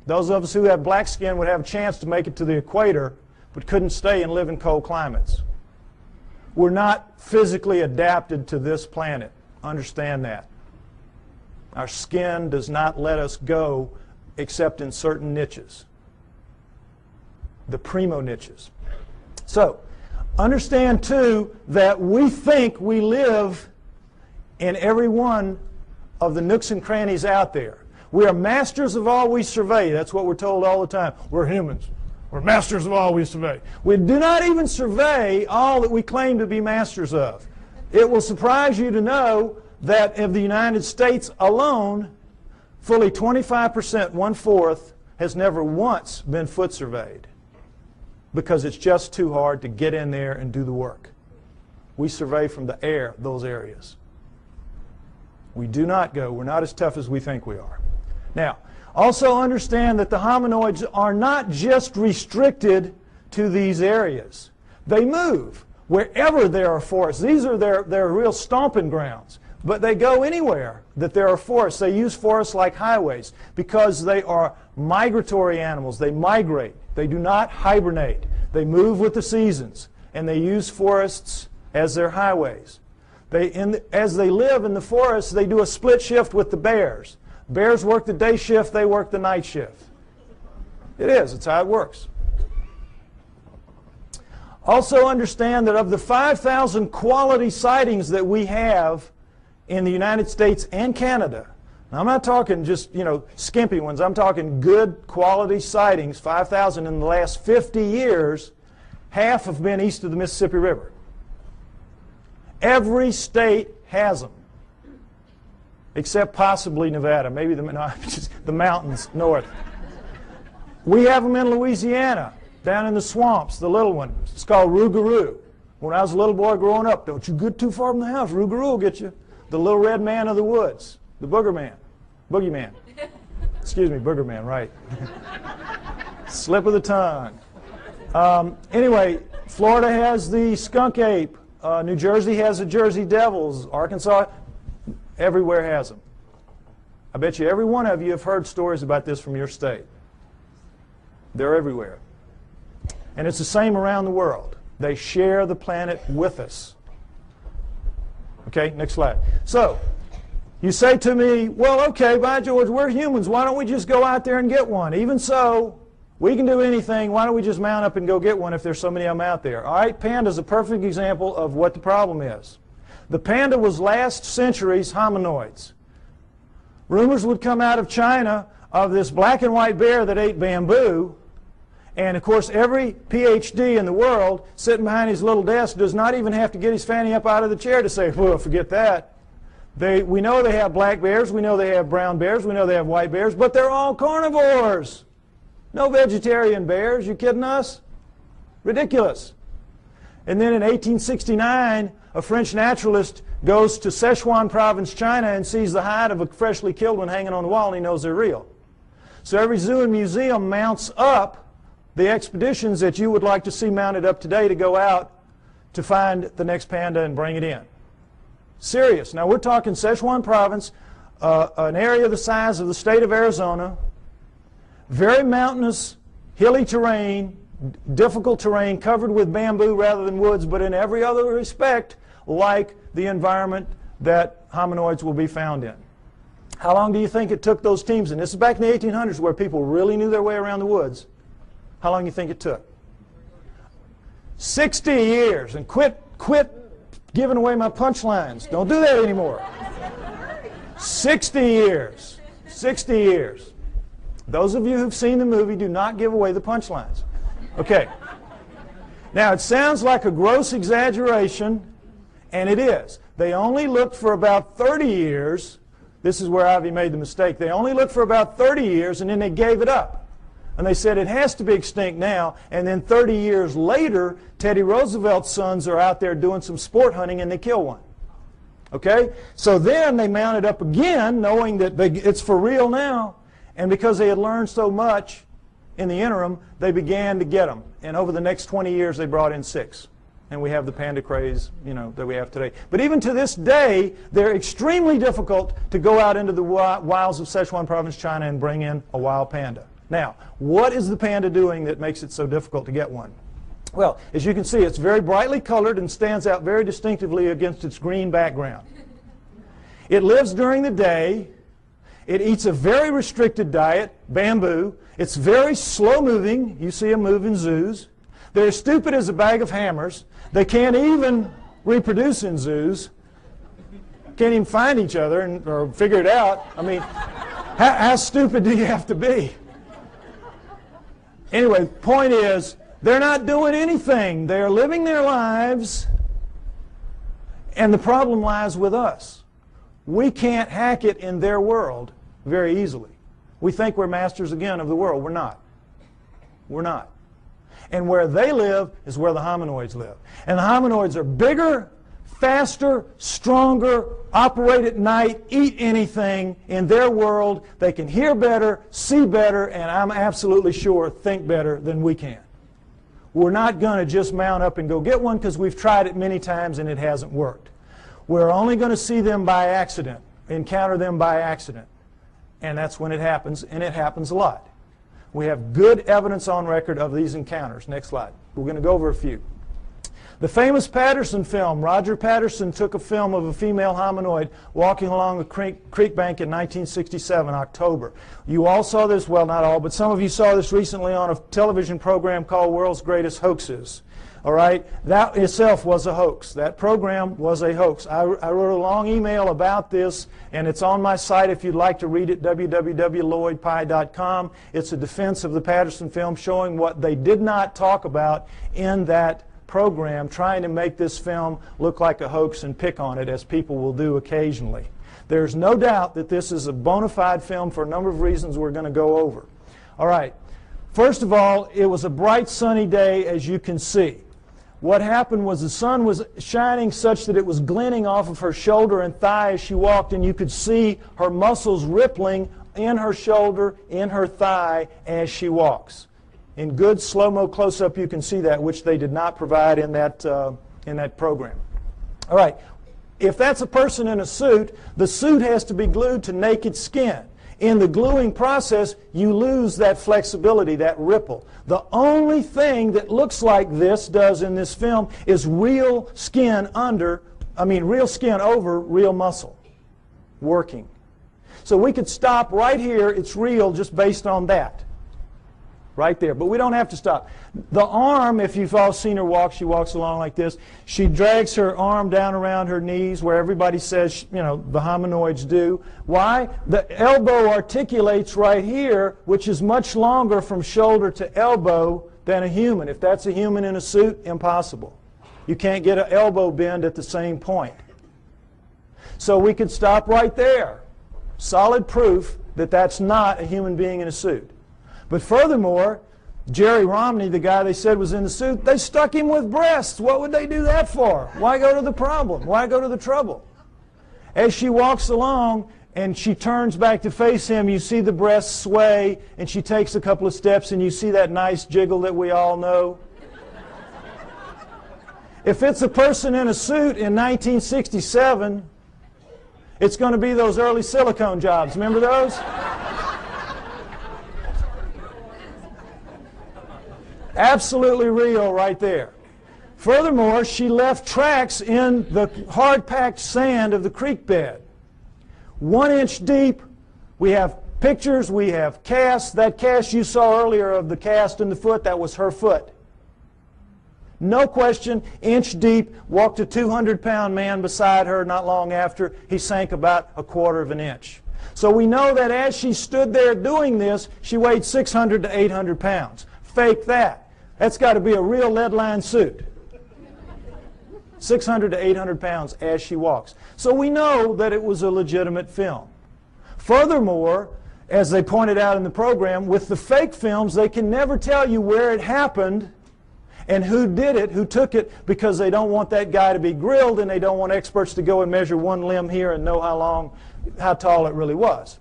Those of us who have black skin would have a chance to make it to the equator, but couldn't stay and live in cold climates. We're not physically adapted to this planet. Understand that. Our skin does not let us go except in certain niches, the primo niches. So, understand too that we think we live in every one of the nooks and crannies out there. We are masters of all we survey. That's what we're told all the time. We're humans. We're masters of all we survey. We do not even survey all that we claim to be masters of. It will surprise you to know that of the United States alone, fully 25%, 1/4, has never once been foot surveyed, because it's just too hard to get in there and do the work. We survey from the air those areas. We do not go. We're not as tough as we think we are. Now, also understand that the hominoids are not just restricted to these areas. They move wherever there are forests. These are their real stomping grounds. But they go anywhere that there are forests. They use forests like highways because they are migratory animals. They migrate. They do not hibernate. They move with the seasons, and they use forests as their highways. As they live in the forests, they do a split shift with the bears. Bears work the day shift, they work the night shift. It is. It's how it works. Also understand that of the 5,000 quality sightings that we have in the United States and Canada, now I'm not talking just, skimpy ones. I'm talking good quality sightings, 5,000 in the last 50 years, half have been east of the Mississippi River. Every state has them, except possibly Nevada, maybe the mountains north. We have them in Louisiana, down in the swamps, the little one. It's called rougarou. When I was a little boy growing up, don't you get too far from the house, rougarou will get you. The little red man of the woods, the booger man, boogeyman. Excuse me, booger man, right. Slip of the tongue. Anyway, Florida has the skunk ape. New Jersey has the Jersey Devils. Arkansas, everywhere has them. I bet you every one of you have heard stories about this from your state. They're everywhere. And it's the same around the world. They share the planet with us. Okay, next slide. So, you say to me, well, okay, by George, we're humans. Why don't we just go out there and get one? Even so, we can do anything. Why don't we just mount up and go get one if there's so many of them out there? All right, panda is a perfect example of what the problem is. The panda was last century's hominoids. Rumors would come out of China of this black and white bear that ate bamboo. And, of course, every PhD in the world sitting behind his little desk does not even have to get his fanny up out of the chair to say, well, forget that. We know they have black bears. We know they have brown bears. We know they have white bears. But they're all carnivores. No vegetarian bears. You kidding us? Ridiculous. And then in 1869, a French naturalist goes to Sichuan province, China, and sees the hide of a freshly killed one hanging on the wall, and he knows they're real. So every zoo and museum mounts up the expeditions that you would like to see mounted up today to go out to find the next panda and bring it in. Serious. Now we're talking Sichuan province, an area the size of the state of Arizona, very mountainous, hilly terrain, difficult terrain covered with bamboo rather than woods, but in every other respect like the environment that hominoids will be found in. How long do you think it took those teams? And this is back in the 1800s where people really knew their way around the woods. How long do you think it took? 60 years. And quit giving away my punchlines. Don't do that anymore. 60 years. 60 years. Those of you who've seen the movie, do not give away the punchlines. Okay. Now, it sounds like a gross exaggeration, and it is. They only looked for about 30 years. This is where Ivy made the mistake. They only looked for about 30 years, and then they gave it up. And they said it has to be extinct now. And then 30 years later, Teddy Roosevelt's sons are out there doing some sport hunting, and they kill one. Okay? So then they mounted up again, knowing that it's for real now. And because they had learned so much in the interim, they began to get them. And over the next 20 years, they brought in 6. And we have the panda craze, that we have today. But even to this day, they're extremely difficult to go out into the wilds of Sichuan province, China, and bring in a wild panda. Now, what is the panda doing that makes it so difficult to get one? Well, as you can see, it's very brightly colored and stands out very distinctively against its green background. It lives during the day. It eats a very restricted diet, bamboo. It's very slow-moving. You see them move in zoos. They're as stupid as a bag of hammers. They can't even reproduce in zoos. Can't even find each other or figure it out. I mean, how stupid do you have to be? Anyway, the point is, they're not doing anything. They're living their lives, and the problem lies with us. We can't hack it in their world very easily. We think we're masters again of the world. We're not. We're not. And where they live is where the hominoids live. And the hominoids are bigger, faster, stronger, operate at night, eat anything in their world. They can hear better, see better, and I'm absolutely sure think better than we can. We're not going to just mount up and go get one because we've tried it many times and it hasn't worked. We're only going to see them by accident, encounter them by accident. And that's when it happens, and it happens a lot. We have good evidence on record of these encounters. Next slide. We're going to go over a few. The famous Patterson film, Roger Patterson took a film of a female hominoid walking along a creek bank in 1967, October. You all saw this, well, not all, but some of you saw this recently on a television program called World's Greatest Hoaxes. All right? That itself was a hoax. That program was a hoax. I wrote a long email about this, and it's on my site if you'd like to read it, www.lloydepye.com. It's a defense of the Patterson film showing what they did not talk about in that program, trying to make this film look like a hoax and pick on it, as people will do occasionally. There's no doubt that this is a bona fide film for a number of reasons we're going to go over. All right. First of all, it was a bright sunny day, as you can see. What happened was the sun was shining such that it was glinting off of her shoulder and thigh as she walked, and you could see her muscles rippling in her shoulder, in her thigh as she walks. In good slow-mo close-up, you can see that, which they did not provide in that program. All right. If that's a person in a suit, the suit has to be glued to naked skin. In the gluing process, you lose that flexibility, that ripple. The only thing that looks like this does in this film is real skin over real muscle working. So we could stop right here. It's real just based on that. Right there. But we don't have to stop. The arm, if you've all seen her walk, she walks along like this. She drags her arm down around her knees where everybody says, the hominoids do. Why? The elbow articulates right here, which is much longer from shoulder to elbow than a human. If that's a human in a suit, impossible. You can't get an elbow bend at the same point. So we could stop right there. Solid proof that that's not a human being in a suit. But furthermore, Jerry Romney, the guy they said was in the suit, they stuck him with breasts. What would they do that for? Why go to the problem? Why go to the trouble? As she walks along and she turns back to face him, you see the breasts sway, and she takes a couple of steps, and you see that nice jiggle that we all know. If it's a person in a suit in 1967, it's going to be those early silicone jobs. Remember those? Absolutely real right there. Furthermore, she left tracks in the hard-packed sand of the creek bed. 1 inch deep. We have pictures, we have casts. That cast you saw earlier of the cast in the foot, that was her foot. No question, inch deep, walked a 200-pound man beside her not long after. He sank about 1/4 inch. So we know that as she stood there doing this, she weighed 600 to 800 pounds. Fake that. That's got to be a real lead-lined suit. 600 to 800 pounds as she walks. So we know that it was a legitimate film. Furthermore, as they pointed out in the program, with the fake films, they can never tell you where it happened and who did it, who took it, because they don't want that guy to be grilled and they don't want experts to go and measure one limb here and know how tall it really was.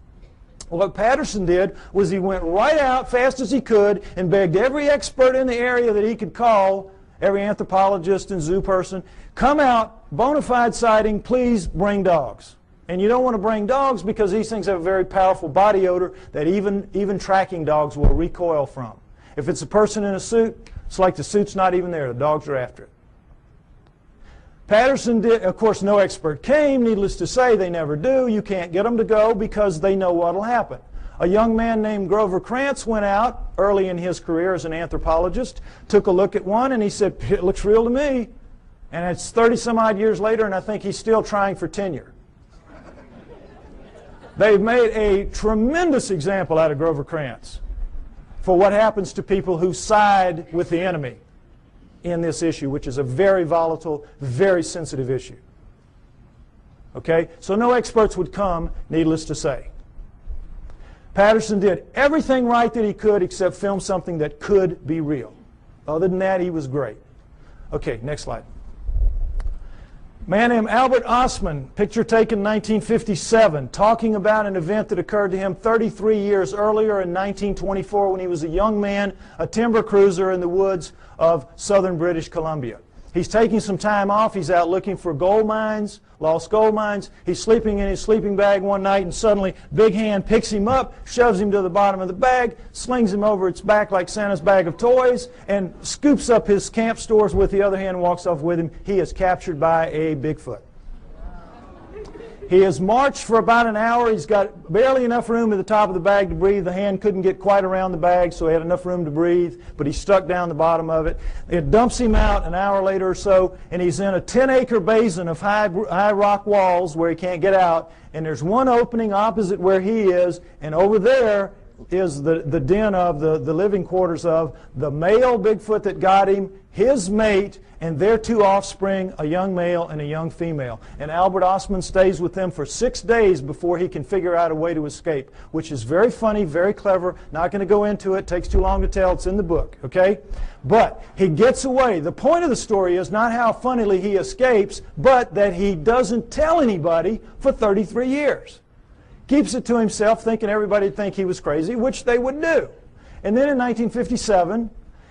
What Patterson did was he went right out fast as he could and begged every expert in the area that he could call, every anthropologist and zoo person, come out, bona fide sighting, please bring dogs. And you don't want to bring dogs because these things have a very powerful body odor that even tracking dogs will recoil from. If it's a person in a suit, it's like the suit's not even there. The dogs are after it. Patterson did, of course, no expert came. Needless to say, they never do. You can't get them to go because they know what will happen. A young man named Grover Krantz went out early in his career as an anthropologist, took a look at one, and he said, it looks real to me. And it's 30-some-odd years later, and I think he's still trying for tenure. They've made a tremendous example out of Grover Krantz for what happens to people who side with the enemy in this issue, which is a very volatile, very sensitive issue. Okay? So no experts would come, needless to say. Patterson did everything right that he could except film something that could be real. Other than that, he was great. Okay, next slide. A man named Albert Ostman, picture taken in 1957, talking about an event that occurred to him 33 years earlier in 1924 when he was a young man, a timber cruiser in the woods of southern British Columbia. He's taking some time off. He's out looking for gold mines, lost gold mines. He's sleeping in his sleeping bag one night, and suddenly Big Hand picks him up, shoves him to the bottom of the bag, slings him over its back like Santa's bag of toys, and scoops up his camp stores with the other hand and walks off with him. He is captured by a Bigfoot. He has marched for about an hour. He's got barely enough room at the top of the bag to breathe. The hand couldn't get quite around the bag, so he had enough room to breathe, but he stuck down the bottom of it. It dumps him out an hour later or so, and he's in a 10-acre basin of high rock walls where he can't get out, and there's one opening opposite where he is, and over there is the den of the living quarters of the male Bigfoot that got him, his mate, and their 2 offspring, a young male and a young female. And Albert Ostman stays with them for 6 days before he can figure out a way to escape, which is very funny, very clever. Not going to go into it. Takes too long to tell. It's in the book, okay? But he gets away. The point of the story is not how funnily he escapes, but that he doesn't tell anybody for 33 years. Keeps it to himself, thinking everybody would think he was crazy, which they would do. And then in 1957,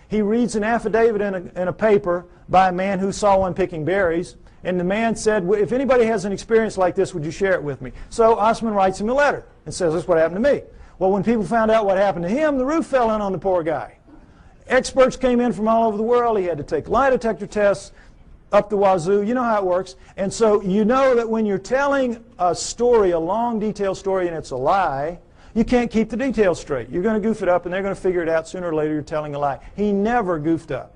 he reads an affidavit in a paper by a man who saw one picking berries, and the man said, if anybody has an experience like this, would you share it with me? So Ostman writes him a letter and says, that's what happened to me. Well, when people found out what happened to him, the roof fell in on the poor guy. Experts came in from all over the world. He had to take lie detector tests up the wazoo. You know how it works. And so you know that when you're telling a story, a long, detailed story, and it's a lie, you can't keep the details straight. You're going to goof it up, and they're going to figure it out sooner or later you're telling a lie. He never goofed up.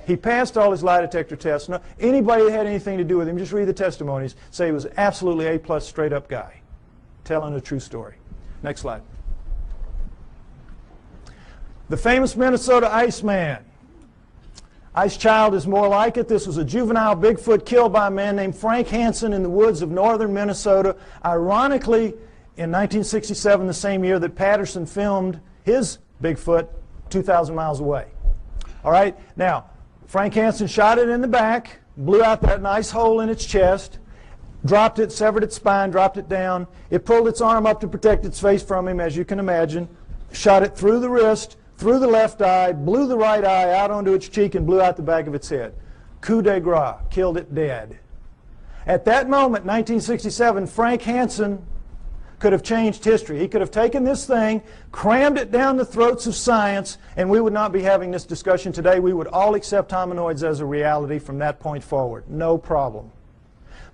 He passed all his lie detector tests. No, anybody that had anything to do with him, just read the testimonies, say he was absolutely A+ straight-up guy, telling a true story. Next slide. The famous Minnesota Iceman. Ice Child is more like it. This was a juvenile Bigfoot killed by a man named Frank Hansen in the woods of northern Minnesota. Ironically, in 1967, the same year that Patterson filmed his Bigfoot 2,000 miles away. All right, now, Frank Hansen shot it in the back, blew out that nice hole in its chest, dropped it, severed its spine, dropped it down. It pulled its arm up to protect its face from him, as you can imagine, shot it through the wrist, through the left eye, blew the right eye out onto its cheek, and blew out the back of its head. Coup de grace, killed it dead. At that moment, 1967, Frank Hansen could have changed history. He could have taken this thing, crammed it down the throats of science, and we would not be having this discussion today. We would all accept hominoids as a reality from that point forward. No problem.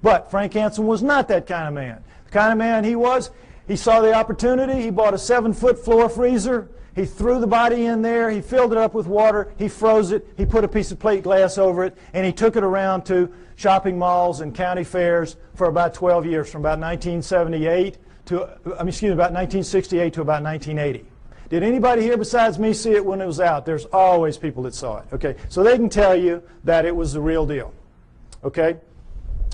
But Frank Hansen was not that kind of man. The kind of man he was, he saw the opportunity. He bought a 7-foot floor freezer. He threw the body in there. He filled it up with water. He froze it. He put a piece of plate glass over it, and he took it around to shopping malls and county fairs for about 12 years, from about 1978 to, about 1968 to about 1980. Did anybody here besides me see it when it was out? There's always people that saw it. Okay, so they can tell you that it was the real deal. Okay.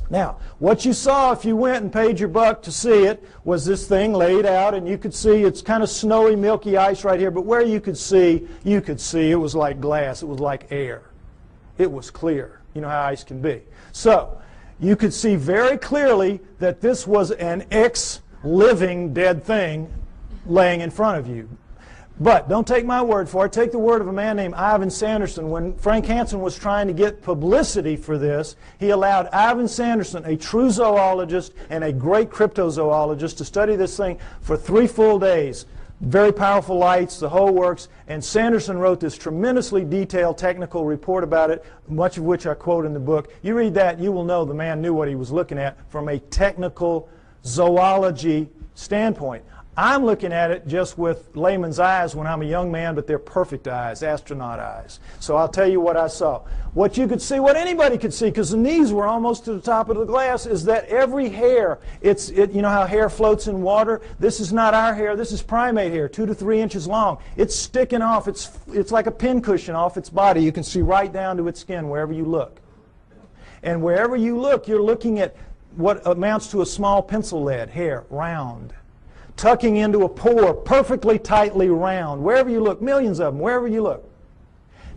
Now, what you saw if you went and paid your buck to see it was this thing laid out, and you could see it's kind of snowy, milky ice right here, but where you could see it was like glass. It was like air. It was clear. You know how ice can be. So, you could see very clearly that this was an ex-living dead thing laying in front of you. But don't take my word for it. Take the word of a man named Ivan Sanderson. When Frank Hansen was trying to get publicity for this, he allowed Ivan Sanderson, a true zoologist and a great cryptozoologist, to study this thing for 3 full days. Very powerful lights, the whole works. And Sanderson wrote this tremendously detailed technical report about it, much of which I quote in the book. You read that, you will know the man knew what he was looking at from a technical zoology standpoint. I'm looking at it just with layman's eyes when I'm a young man, but they're perfect eyes, astronaut eyes. So I'll tell you what I saw. What you could see, what anybody could see, because the knees were almost to the top of the glass, is that every hair, you know how hair floats in water? This is not our hair. This is primate hair, 2 to 3 inches long. It's sticking off. It's like a pincushion off its body. You can see right down to its skin wherever you look. And wherever you look, you're looking at what amounts to a small pencil lead hair, round, tucking into a pore, perfectly tightly round. Wherever you look, millions of them, wherever you look.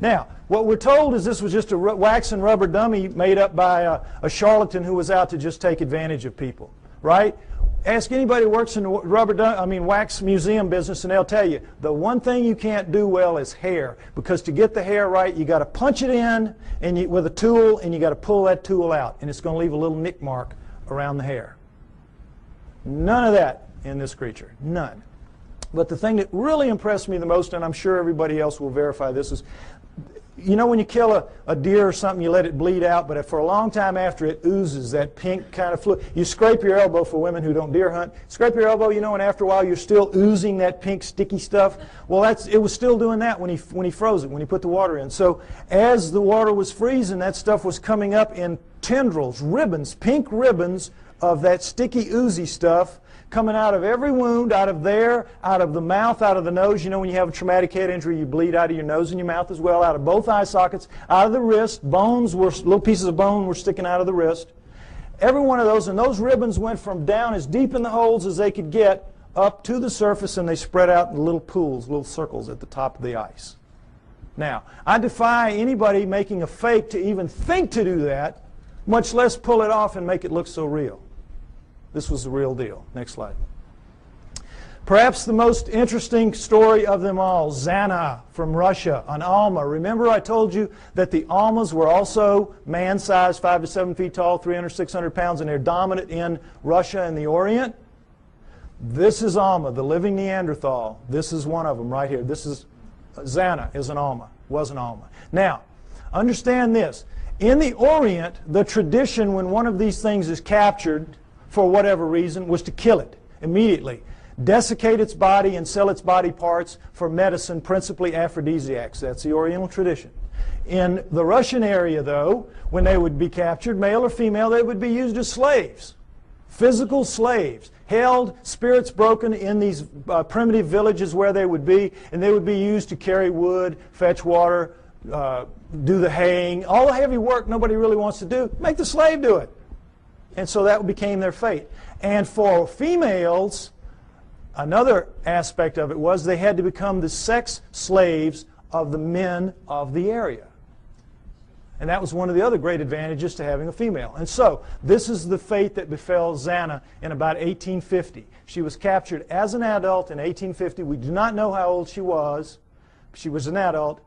Now, what we're told is this was just a wax and rubber dummy made up by a charlatan who was out to just take advantage of people, right? Ask anybody who works in the wax museum business, and they'll tell you the one thing you can't do well is hair, because to get the hair right, you got to punch it in with a tool, and you got to pull that tool out, and it's going to leave a little nick mark around the hair. None of that in this creature. None. But the thing that really impressed me the most, and I'm sure everybody else will verify this, is, you know when you kill a deer or something, you let it bleed out, but for a long time after, it oozes that pink kind of fluid. You scrape your elbow, for women who don't deer hunt, scrape your elbow, you know, and after a while you're still oozing that pink sticky stuff. Well, it was still doing that when he froze it, when he put the water in. So as the water was freezing, that stuff was coming up in tendrils, ribbons, pink ribbons of that sticky, oozy stuff, coming out of every wound, out of there, out of the mouth, out of the nose. You know when you have a traumatic head injury, you bleed out of your nose and your mouth as well, out of both eye sockets, out of the wrist. Little pieces of bone were sticking out of the wrist. Every one of those, and those ribbons went from down as deep in the holes as they could get up to the surface, and they spread out in little pools, little circles at the top of the ice. Now, I defy anybody making a fake to even think to do that, much less pull it off and make it look so real. This was the real deal. Next slide. Perhaps the most interesting story of them all, Zana from Russia, an Alma. Remember I told you that the Almas were also man-sized, 5 to 7 feet tall, 300, 600 pounds, and they're dominant in Russia and the Orient? This is Alma, the living Neanderthal. This is one of them right here. This is Zana is an Alma, was an Alma. Now, understand this. In the Orient, the tradition when one of these things is captured for whatever reason was to kill it immediately, desiccate its body and sell its body parts for medicine, principally aphrodisiacs. That's the Oriental tradition. In the Russian area, though, when they would be captured, male or female, they would be used as slaves, physical slaves, held, spirits broken in these primitive villages where they would be, and they would be used to carry wood, fetch water, do the haying, all the heavy work nobody really wants to do. Make the slave do it. And so that became their fate. And for females, another aspect of it was they had to become the sex slaves of the men of the area. And that was one of the other great advantages to having a female. And so this is the fate that befell Zana in about 1850. She was captured as an adult in 1850. We do not know how old she was. She was an adult.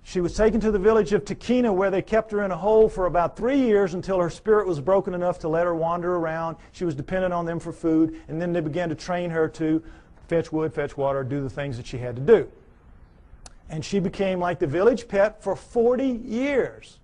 She was taken to the village of Takina, where they kept her in a hole for about 3 years until her spirit was broken enough to let her wander around. She was dependent on them for food, and then they began to train her to fetch wood, fetch water, do the things that she had to do. And she became like the village pet for 40 years.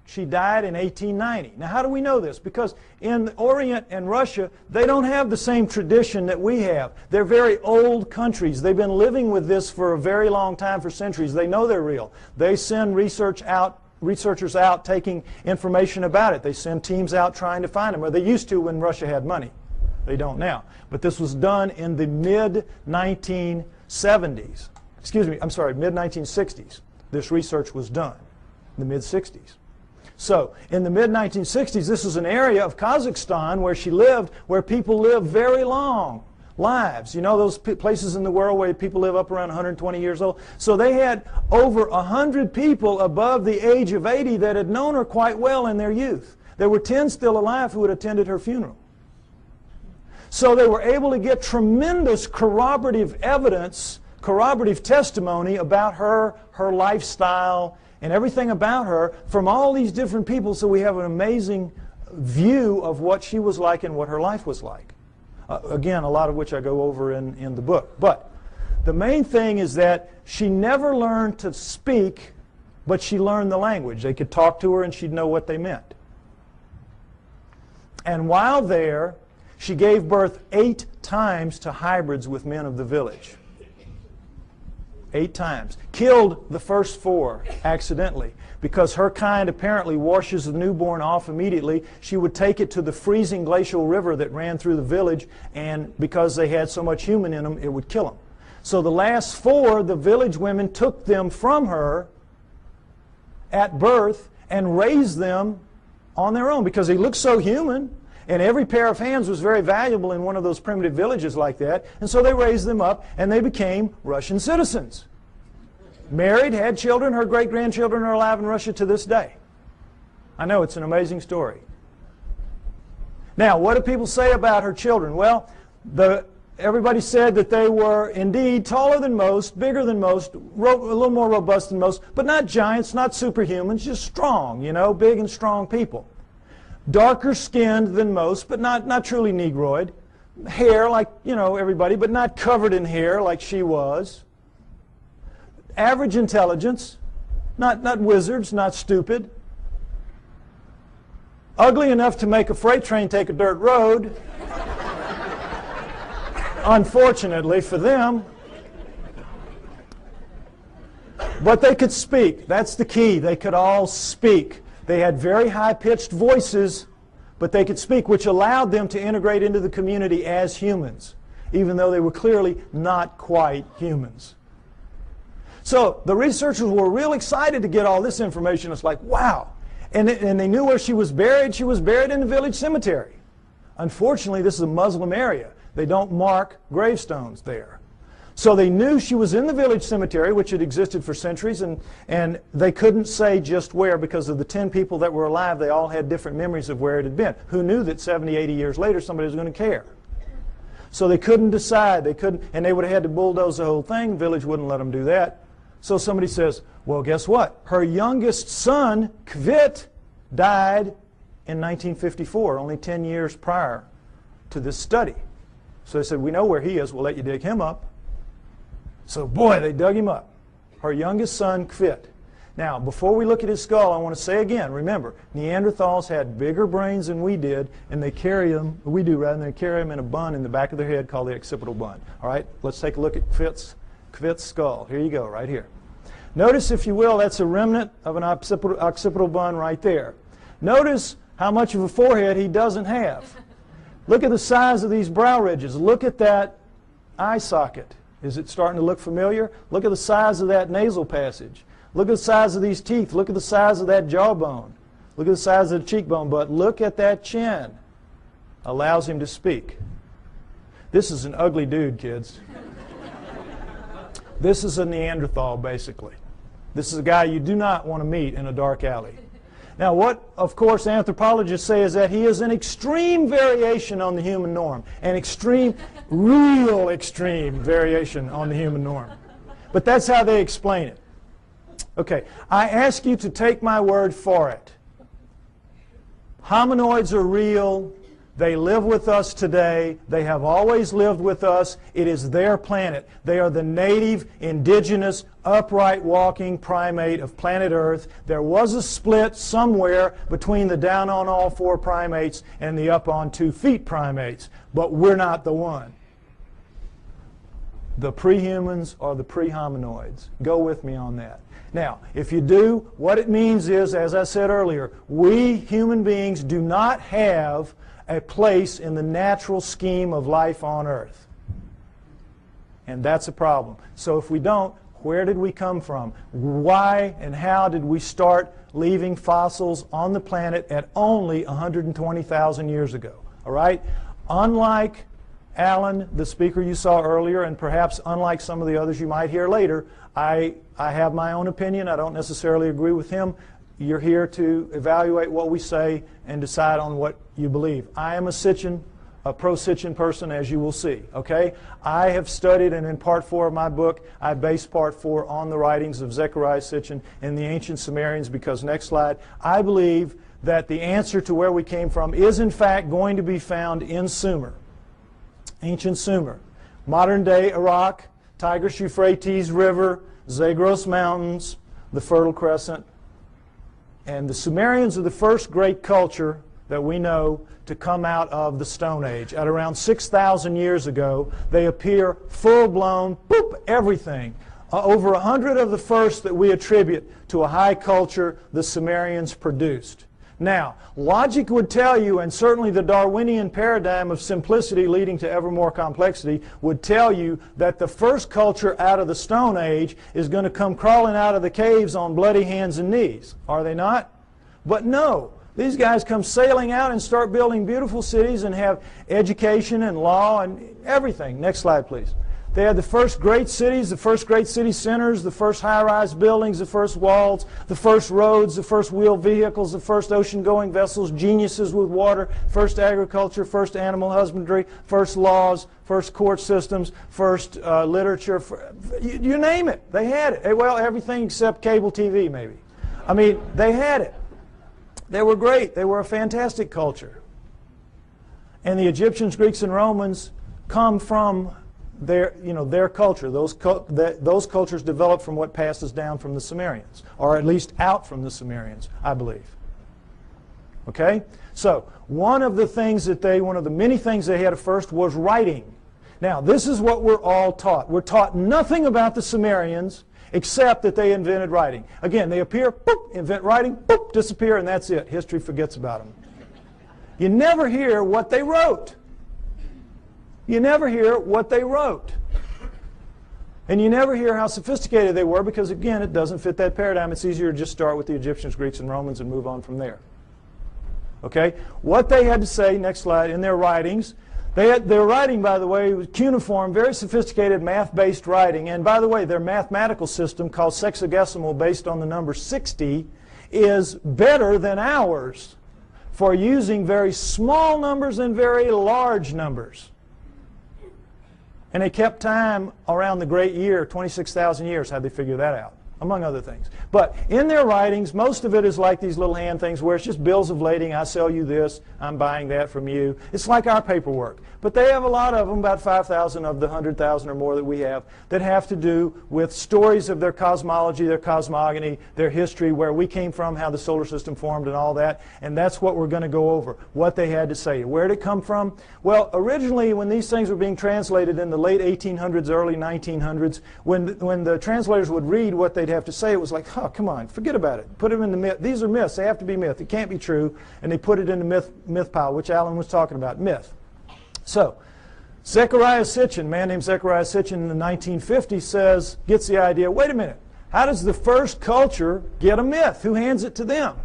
She died in 1890. Now, how do we know this? Because in the Orient and Russia, they don't have the same tradition that we have. They're very old countries. They've been living with this for a very long time, for centuries. They know they're real. They send researchers out taking information about it. They send teams out trying to find them, or they used to when Russia had money. They don't now. But this was done in the mid-1970s. Excuse me, I'm sorry, mid-1960s. This research was done in the mid-60s. So, in the mid-1960s, this was an area of Kazakhstan where she lived, where people live very long lives. You know those places in the world where people live up around 120 years old? So they had over 100 people above the age of 80 that had known her quite well in their youth. There were 10 still alive who had attended her funeral. So they were able to get tremendous corroborative evidence, corroborative testimony about her lifestyle, and everything about her from all these different people, so we have an amazing view of what she was like and what her life was like. Again, a lot of which I go over in the book. But the main thing is that she never learned to speak, but she learned the language. They could talk to her and she'd know what they meant. And while there, she gave birth 8 times to hybrids with men of the village. 8 times. Killed the first 4 accidentally, because her kind apparently washes the newborn off immediately. She would take it to the freezing glacial river that ran through the village, and because they had so much human in them, it would kill them. So the last 4, the village women took them from her at birth and raised them on their own, because they looked so human, and every pair of hands was very valuable in one of those primitive villages like that. And so they raised them up, and they became Russian citizens. Married, had children. Her great-grandchildren are alive in Russia to this day. I know, it's an amazing story. Now, what do people say about her children? Well, everybody said that they were indeed taller than most, bigger than most, a little more robust than most, but not giants, not superhumans, just strong, you know, big and strong people. Darker skinned than most, but not truly Negroid. Hair like, you know, everybody, but not covered in hair like she was. Average intelligence, not wizards, not stupid. Ugly enough to make a freight train take a dirt road. Unfortunately for them. But they could speak. That's the key. They could all speak. They had very high-pitched voices, but they could speak, which allowed them to integrate into the community as humans, even though they were clearly not quite humans. So the researchers were real excited to get all this information. It's like, wow. And they knew where she was buried. She was buried in the village cemetery. Unfortunately, this is a Muslim area. They don't mark gravestones there. So they knew she was in the village cemetery, which had existed for centuries, and they couldn't say just where, because of the 10 people that were alive. They all had different memories of where it had been. Who knew that 70, 80 years later somebody was going to care? So they couldn't decide. They couldn't, and they would have had to bulldoze the whole thing. The village wouldn't let them do that. So somebody says, well, guess what? Her youngest son, Kvit, died in 1954, only 10 years prior to this study. So they said, we know where he is. We'll let you dig him up. So, boy, they dug him up. Her youngest son, Kvit. Now, before we look at his skull, I want to say again, remember, Neanderthals had bigger brains than we did, and they carry them, we do rather, they carry them in a bun in the back of their head called the occipital bun. All right, let's take a look at Kvit's skull. Here you go, right here. Notice, if you will, that's a remnant of an occipital bun right there. Notice how much of a forehead he doesn't have. Look at the size of these brow ridges. Look at that eye socket. Is it starting to look familiar? Look at the size of that nasal passage. Look at the size of these teeth. Look at the size of that jawbone. Look at the size of the cheekbone. But look at that chin. Allows him to speak. This is an ugly dude, kids. This is a Neanderthal, basically. This is a guy you do not want to meet in a dark alley. Now, what, of course, anthropologists say is that he is an extreme variation on the human norm. An extreme, real extreme variation on the human norm. But that's how they explain it. Okay, I ask you to take my word for it. Hominoids are real. They live with us today. They have always lived with us. It is their planet. They are the native, indigenous, upright walking primate of planet Earth. There was a split somewhere between the down on all four primates and the up on 2 feet primates, but we're not the one. The pre-humans are the pre-hominoids. Go with me on that. Now, if you do, what it means is, as I said earlier, we human beings do not have a place in the natural scheme of life on Earth. And that's a problem. So if we don't, where did we come from? Why and how did we start leaving fossils on the planet at only 120,000 years ago? All right? Unlike Alan, the speaker you saw earlier, and perhaps unlike some of the others you might hear later, I have my own opinion. I don't necessarily agree with him. You're here to evaluate what we say and decide on what you believe. I am a pro-Sitchin person, as you will see. Okay? I have studied, and in part 4 of my book, I base part 4 on the writings of Zechariah Sitchin and the ancient Sumerians, because, next slide, I believe that the answer to where we came from is, in fact, going to be found in Sumer, ancient Sumer. Modern-day Iraq, Tigris-Euphrates River, Zagros Mountains, the Fertile Crescent. And the Sumerians are the first great culture that we know to come out of the Stone Age. At around 6,000 years ago, they appear full-blown, boop, everything. Over 100 of the first that we attribute to a high culture the Sumerians produced. Now, logic would tell you, and certainly the Darwinian paradigm of simplicity leading to ever more complexity would tell you, that the first culture out of the Stone Age is going to come crawling out of the caves on bloody hands and knees. Are they not? But no. These guys come sailing out and start building beautiful cities and have education and law and everything. Next slide, please. They had the first great cities, the first great city centers, the first high-rise buildings, the first walls, the first roads, the first wheeled vehicles, the first ocean-going vessels, geniuses with water, first agriculture, first animal husbandry, first laws, first court systems, first literature. You name it. They had it. Well, everything except cable TV, maybe. I mean, they had it. They were great. They were a fantastic culture. And the Egyptians, Greeks, and Romans come from their culture. Those cultures developed from what passes down from the Sumerians, or at least out from the Sumerians, I believe. Okay? So, one of the many things they had at first was writing. Now, this is what we're all taught. We're taught nothing about the Sumerians except that they invented writing. Again, they appear, boop, invent writing, boop, disappear, and that's it. History forgets about them. You never hear what they wrote. You never hear what they wrote. And you never hear how sophisticated they were, because, again, it doesn't fit that paradigm. It's easier to just start with the Egyptians, Greeks, and Romans and move on from there. Okay? What they had to say, next slide, in their writings, their writing, by the way, was cuneiform, very sophisticated math-based writing. And, by the way, their mathematical system, called sexagesimal, based on the number 60, is better than ours for using very small numbers and very large numbers. And they kept time around the great year, 26,000 years. How'd they figure that out? Among other things. But in their writings, most of it is like these little hand things where it's just bills of lading. I sell you this, I'm buying that from you. It's like our paperwork. But they have a lot of them, about 5,000 of the 100,000 or more that we have, that have to do with stories of their cosmology, their cosmogony, their history, where we came from, how the solar system formed and all that. And that's what we're going to go over, what they had to say. Where did it come from? Well, originally, when these things were being translated in the late 1800s, early 1900s, when the translators would read what they'd have to say, it was like, oh, come on, forget about it. Put them in the myth. These are myths. They have to be myth. It can't be true. And they put it in the myth pile, which Alan was talking about, myth. So, Zechariah Sitchin, a man named Zechariah Sitchin in the 1950s gets the idea, wait a minute, how does the first culture get a myth? Who hands it to them?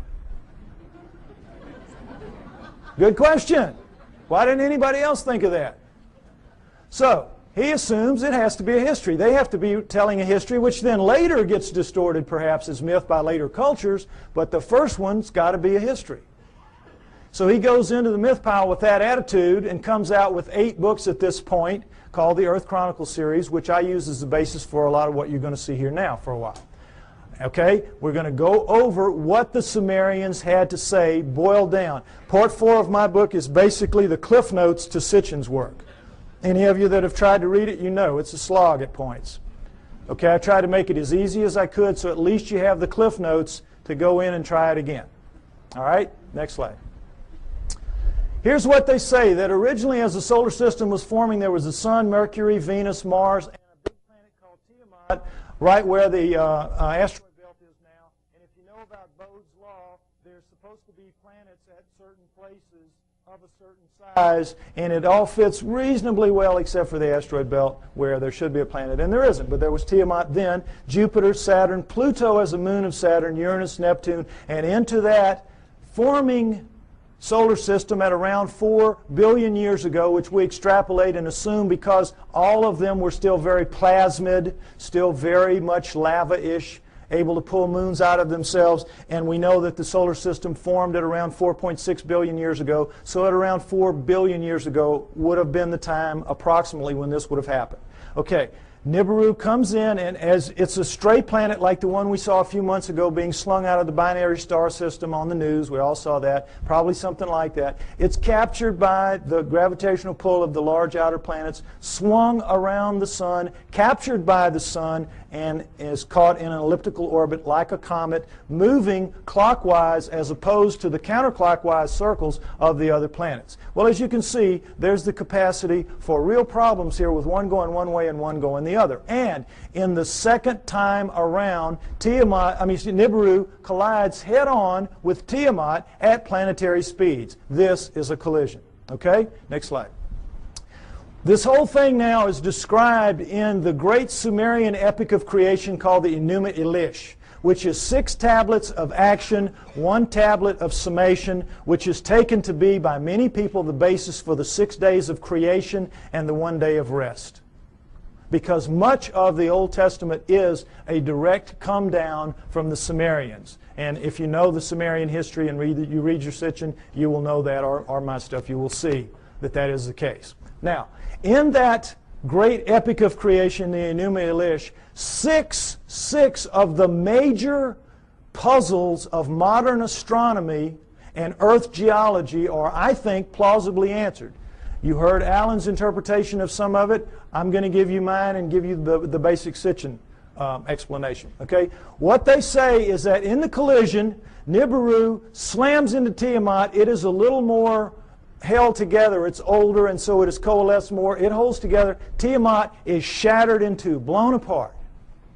Good question. Why didn't anybody else think of that? So, he assumes it has to be a history. They have to be telling a history, which then later gets distorted perhaps as myth by later cultures, but the first one's got to be a history. So he goes into the myth pile with that attitude and comes out with 8 books at this point called the Earth Chronicles series, which I use as the basis for a lot of what you're going to see here now for a while. Okay, we're going to go over what the Sumerians had to say, boiled down. Part 4 of my book is basically the cliff notes to Sitchin's work. Any of you that have tried to read it, you know it's a slog at points. Okay, I tried to make it as easy as I could so at least you have the cliff notes to go in and try it again. All right, next slide. Here's what they say, that originally as the solar system was forming, there was the Sun, Mercury, Venus, Mars, and a big planet called Tiamat, right where the asteroid belt is now. And if you know about Bode's law, there's supposed to be planets at certain places of a certain size, and it all fits reasonably well except for the asteroid belt where there should be a planet, and there isn't. But there was Tiamat then, Jupiter, Saturn, Pluto as a moon of Saturn, Uranus, Neptune, and into that forming solar system at around 4 billion years ago, which we extrapolate and assume because all of them were still very plasmid, still very much lava-ish, able to pull moons out of themselves, and we know that the solar system formed at around 4.6 billion years ago, so at around 4 billion years ago would have been the time approximately when this would have happened. Okay, Nibiru comes in, and as it's a stray planet like the one we saw a few months ago being slung out of the binary star system on the news, we all saw that, probably something like that. It's captured by the gravitational pull of the large outer planets, swung around the sun, captured by the sun, and is caught in an elliptical orbit like a comet, moving clockwise as opposed to the counterclockwise circles of the other planets. Well, as you can see, there's the capacity for real problems here with one going one way and one going the other. And in the second time around, Nibiru collides head-on with Tiamat at planetary speeds. This is a collision. Okay? Next slide. This whole thing now is described in the great Sumerian epic of creation called the Enuma Elish, which is 6 tablets of action, 1 tablet of summation, which is taken to be by many people the basis for the 6 days of creation and the 1 day of rest. Because much of the Old Testament is a direct come down from the Sumerians. And if you know the Sumerian history and you read your Sitchin, you will know that, or my stuff, you will see that that is the case. Now, in that great epic of creation, the Enuma Elish, six of the major puzzles of modern astronomy and Earth geology are, I think, plausibly answered. You heard Alan's interpretation of some of it. I'm going to give you mine and give you the basic Sitchin explanation. Okay? What they say is that in the collision, Nibiru slams into Tiamat. It is a little more held together. It's older, and so it is coalesced more. It holds together. Tiamat is shattered in two, blown apart,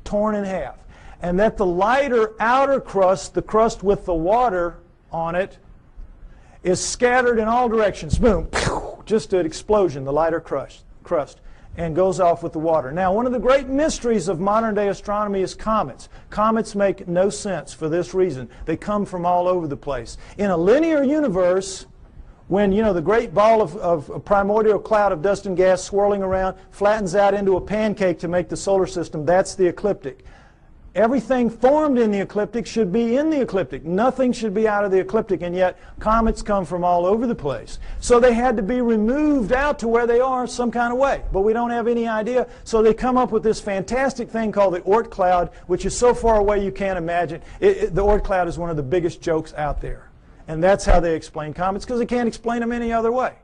torn in half. And that the lighter outer crust, the crust with the water on it, is scattered in all directions. Boom, just an explosion, the lighter crust, and goes off with the water. Now, one of the great mysteries of modern-day astronomy is comets. Comets make no sense for this reason. They come from all over the place. In a linear universe, when, you know, the great ball of a primordial cloud of dust and gas swirling around flattens out into a pancake to make the solar system, that's the ecliptic. Everything formed in the ecliptic should be in the ecliptic. Nothing should be out of the ecliptic, and yet comets come from all over the place. So they had to be removed out to where they are some kind of way, but we don't have any idea. So they come up with this fantastic thing called the Oort cloud, which is so far away you can't imagine. The Oort cloud is one of the biggest jokes out there. And that's how they explain comets, because they can't explain them any other way.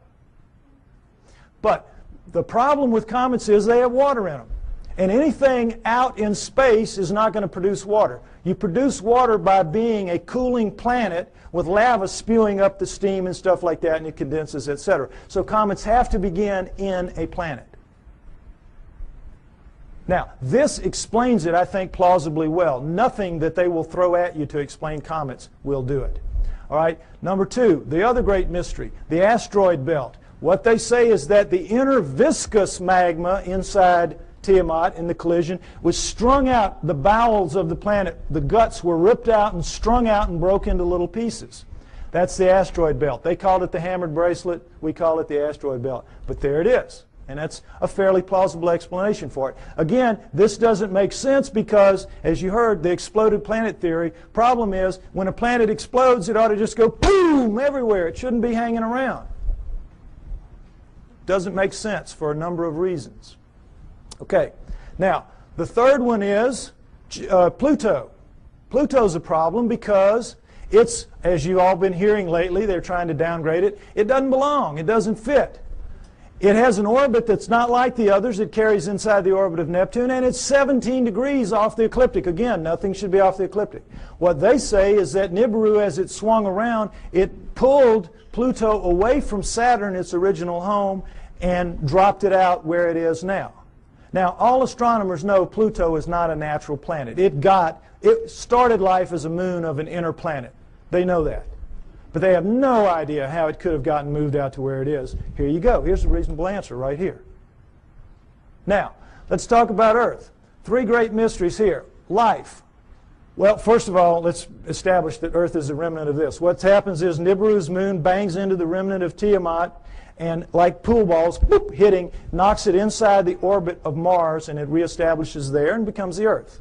But the problem with comets is they have water in them. And anything out in space is not going to produce water. You produce water by being a cooling planet with lava spewing up the steam and stuff like that, and it condenses, etc. So comets have to begin in a planet. Now, this explains it, I think, plausibly well. Nothing that they will throw at you to explain comets will do it. All right, number 2, the other great mystery, the asteroid belt. What they say is that the inner viscous magma inside Tiamat in the collision was strung out, the bowels of the planet, the guts were ripped out and strung out and broke into little pieces. That's the asteroid belt. They called it the hammered bracelet. We call it the asteroid belt. But there it is. And that's a fairly plausible explanation for it. Again, this doesn't make sense because, as you heard, the exploded planet theory. Problem is, when a planet explodes, it ought to just go boom everywhere. It shouldn't be hanging around. Doesn't make sense for a number of reasons. Okay, now, the third one is Pluto. Pluto's a problem because it's, as you've all been hearing lately, they're trying to downgrade it. It doesn't belong. It doesn't fit. It has an orbit that's not like the others. It carries inside the orbit of Neptune, and it's 17 degrees off the ecliptic. Again, nothing should be off the ecliptic. What they say is that Nibiru, as it swung around, it pulled Pluto away from Saturn, its original home, and dropped it out where it is now. Now, all astronomers know Pluto is not a natural planet. It started life as a moon of an inner planet. They know that. But they have no idea how it could have gotten moved out to where it is. Here you go. Here's a reasonable answer right here. Now, let's talk about Earth. Three great mysteries here. Life. Well, first of all, let's establish that Earth is a remnant of this. What happens is Nibiru's moon bangs into the remnant of Tiamat, and like pool balls, boop, hitting, knocks it inside the orbit of Mars, and it reestablishes there and becomes the Earth,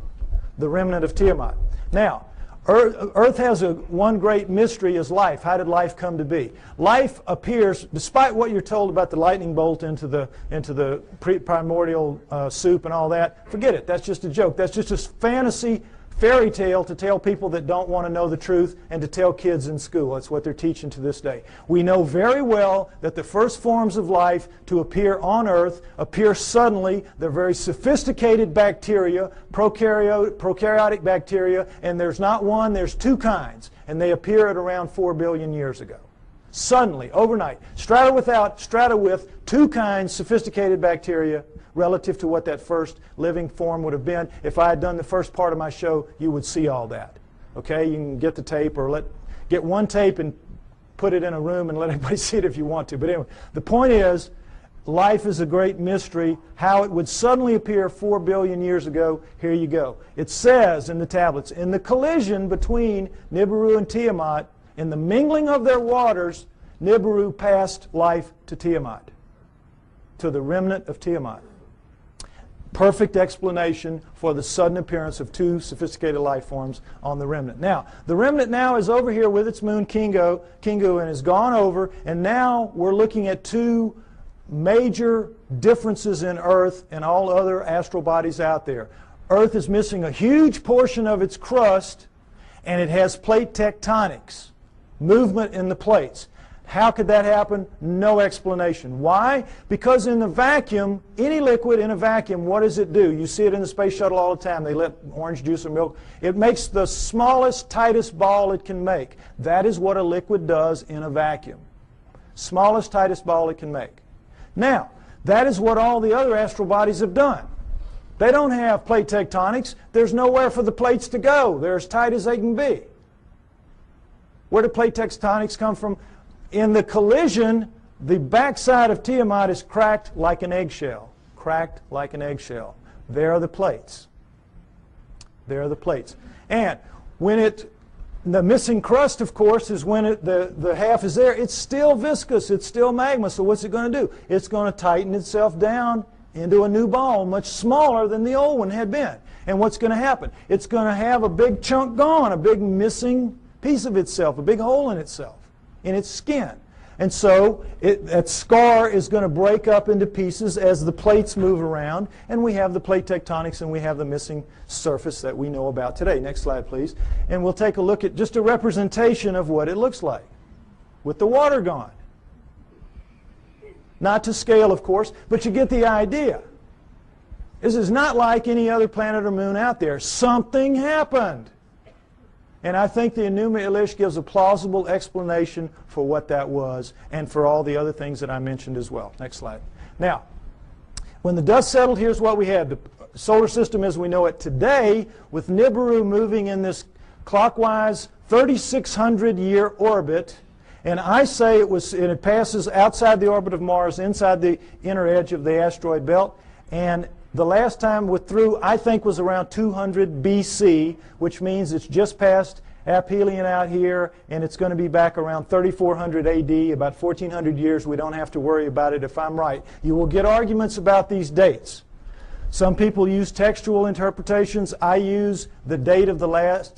the remnant of Tiamat. Now, Earth has one great mystery is life. How did life come to be? Life appears, despite what you're told about the lightning bolt into the primordial soup and all that, forget it. That's just a joke. That's just a fantasy fairy tale to tell people that don't want to know the truth and to tell kids in school. That's what they're teaching to this day. We know very well that the first forms of life to appear on Earth appear suddenly. They're very sophisticated bacteria, prokaryotic bacteria, and there's not one, there's two kinds, and they appear at around 4 billion years ago. Suddenly, overnight, strata with two kinds, sophisticated bacteria, relative to what that first living form would have been. If I had done the first part of my show, you would see all that. Okay, you can get the tape or get one tape and put it in a room and let everybody see it if you want to. But anyway, the point is, life is a great mystery. How it would suddenly appear 4 billion years ago, here you go. It says in the tablets, in the collision between Nibiru and Tiamat, in the mingling of their waters, Nibiru passed life to Tiamat, to the remnant of Tiamat. Perfect explanation for the sudden appearance of two sophisticated life forms on the remnant. Now, the remnant now is over here with its moon Kingu and has gone over, and now we're looking at two major differences in Earth and all other astral bodies out there. Earth is missing a huge portion of its crust, and it has plate tectonics, movement in the plates. How could that happen? No explanation. Why? Because in the vacuum, any liquid in a vacuum, what does it do? You see it in the space shuttle all the time. They let orange juice or milk. It makes the smallest, tightest ball it can make. That is what a liquid does in a vacuum. Smallest, tightest ball it can make. Now, that is what all the other astral bodies have done. They don't have plate tectonics. There's nowhere for the plates to go. They're as tight as they can be. Where do plate tectonics come from? In the collision, the backside of Tiamat is cracked like an eggshell. Cracked like an eggshell. There are the plates. There are the plates. And when the missing crust, of course, is when the half is there. It's still viscous. It's still magma. So what's it going to do? It's going to tighten itself down into a new ball, much smaller than the old one had been. And what's going to happen? It's going to have a big chunk gone, a big missing piece of itself, a big hole in itself, in its skin. And so that scar is going to break up into pieces as the plates move around, and we have the plate tectonics and we have the missing surface that we know about today. Next slide, please. And we'll take a look at just a representation of what it looks like with the water gone. Not to scale, of course, but you get the idea. This is not like any other planet or moon out there. Something happened. And I think the Enuma Elish gives a plausible explanation for what that was and for all the other things that I mentioned as well. Next slide. Now, when the dust settled, here's what we had. The solar system as we know it today, with Nibiru moving in this clockwise 3,600-year orbit. And I say it passes outside the orbit of Mars, inside the inner edge of the asteroid belt. And the last time through, I think, was around 200 BC, which means it's just past aphelion out here, and it's going to be back around 3400 AD, about 1400 years. We don't have to worry about it if I'm right. You will get arguments about these dates. Some people use textual interpretations. I use the date of the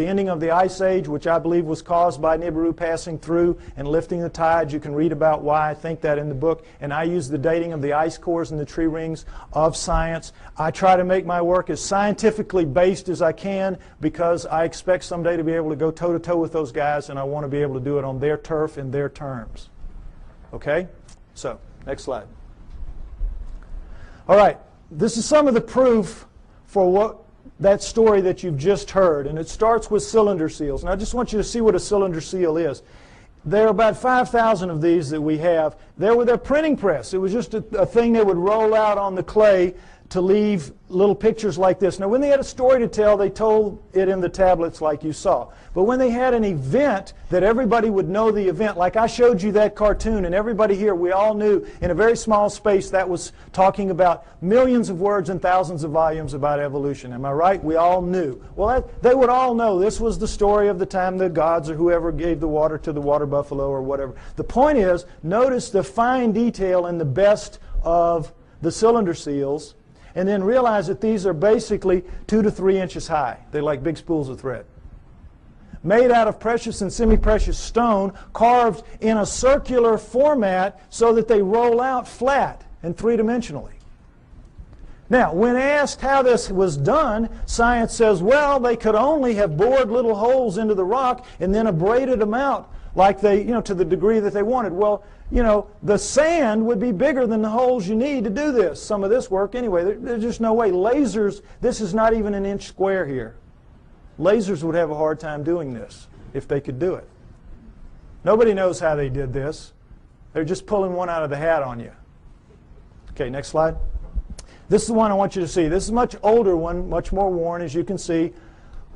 ending of the Ice Age, which I believe was caused by Nibiru passing through and lifting the tides. You can read about why I think that in the book. And I use the dating of the ice cores and the tree rings of science. I try to make my work as scientifically based as I can because I expect someday to be able to go toe-to-toe with those guys, and I want to be able to do it on their turf in their terms. Okay? So, next slide. All right. This is some of the proof for that story that you've just heard, and it starts with cylinder seals. And I just want you to see what a cylinder seal is. There are about 5,000 of these that we have. There with their printing press. It was just a thing they would roll out on the clay to leave little pictures like this. Now, when they had a story to tell, they told it in the tablets like you saw. But when they had an event that everybody would know the event, like I showed you that cartoon, and everybody here, we all knew in a very small space that was talking about millions of words and thousands of volumes about evolution. Am I right? We all knew. Well, they would all know this was the story of the time the gods or whoever gave the water to the water buffalo or whatever. The point is, notice the fine detail in the best of the cylinder seals, and then realize that these are basically 2 to 3 inches high. They're like big spools of thread. Made out of precious and semi-precious stone, carved in a circular format so that they roll out flat and three-dimensionally. Now, when asked how this was done, science says, well, they could only have bored little holes into the rock and then abraded them out like they, to the degree that they wanted. Well, the sand would be bigger than the holes you need to do this. Some of this work anyway. There's just no way. Lasers, this is not even an inch square here. Lasers would have a hard time doing this if they could do it. Nobody knows how they did this. They're just pulling one out of the hat on you. Okay, next slide. This is the one I want you to see. This is a much older one, much more worn, as you can see.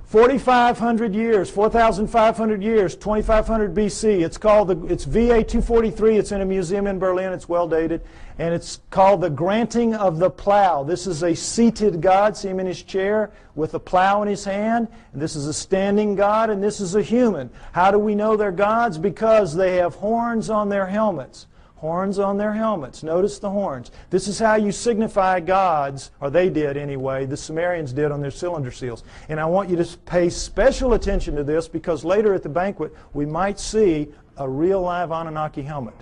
4,500 years, 4,500 years, 2,500 BC. It's VA 243. It's in a museum in Berlin. It's well dated. And it's called the Granting of the Plow. This is a seated God. See him in his chair with a plow in his hand. And this is a standing God, and this is a human. How do we know they're gods? Because they have horns on their helmets. Horns on their helmets. Notice the horns. This is how you signify gods, or they did anyway, the Sumerians did on their cylinder seals. And I want you to pay special attention to this because later at the banquet we might see a real live Anunnaki helmet.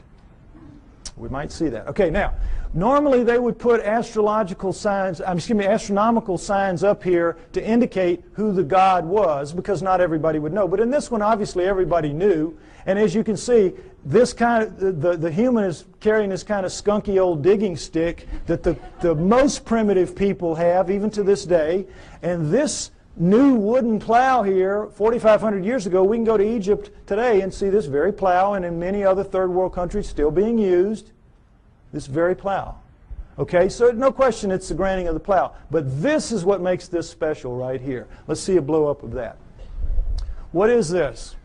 We might see that. Okay, now, normally they would put astronomical signs up here to indicate who the god was because not everybody would know. But in this one, obviously everybody knew. And as you can see, this the human is carrying this kind of skunky old digging stick that the most primitive people have, even to this day. And this new wooden plow here, 4,500 years ago, we can go to Egypt today and see this very plow, and in many other third world countries still being used, this very plow. Okay, so no question it's the granting of the plow. But this is what makes this special right here. Let's see a blow up of that. What is this?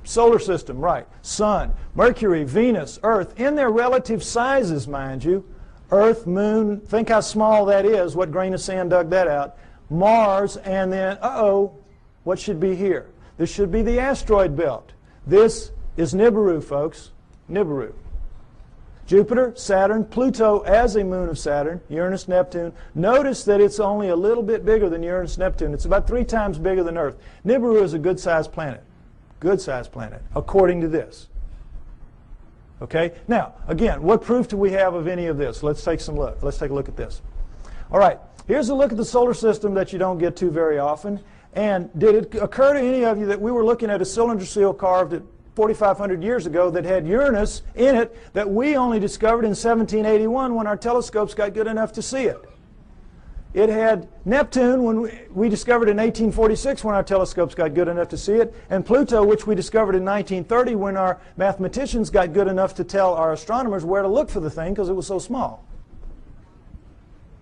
Solar system, right. Sun, Mercury, Venus, Earth, in their relative sizes, mind you. Earth, Moon, think how small that is. What grain of sand dug that out? Mars, and then, what should be here? This should be the asteroid belt. This is Nibiru, folks. Nibiru. Jupiter, Saturn, Pluto as a moon of Saturn, Uranus, Neptune. Notice that it's only a little bit bigger than Uranus, Neptune. It's about 3 times bigger than Earth. Nibiru is a good-sized planet. Good-sized planet, according to this. Okay? Now, again, what proof do we have of any of this? Let's take some look. Let's take a look at this. All right. Here's a look at the solar system that you don't get to very often. And did it occur to any of you that we were looking at a cylinder seal carved at 4,500 years ago that had Uranus in it that we only discovered in 1781 when our telescopes got good enough to see it? It had Neptune when we discovered in 1846 when our telescopes got good enough to see it, and Pluto, which we discovered in 1930 when our mathematicians got good enough to tell our astronomers where to look for the thing because it was so small.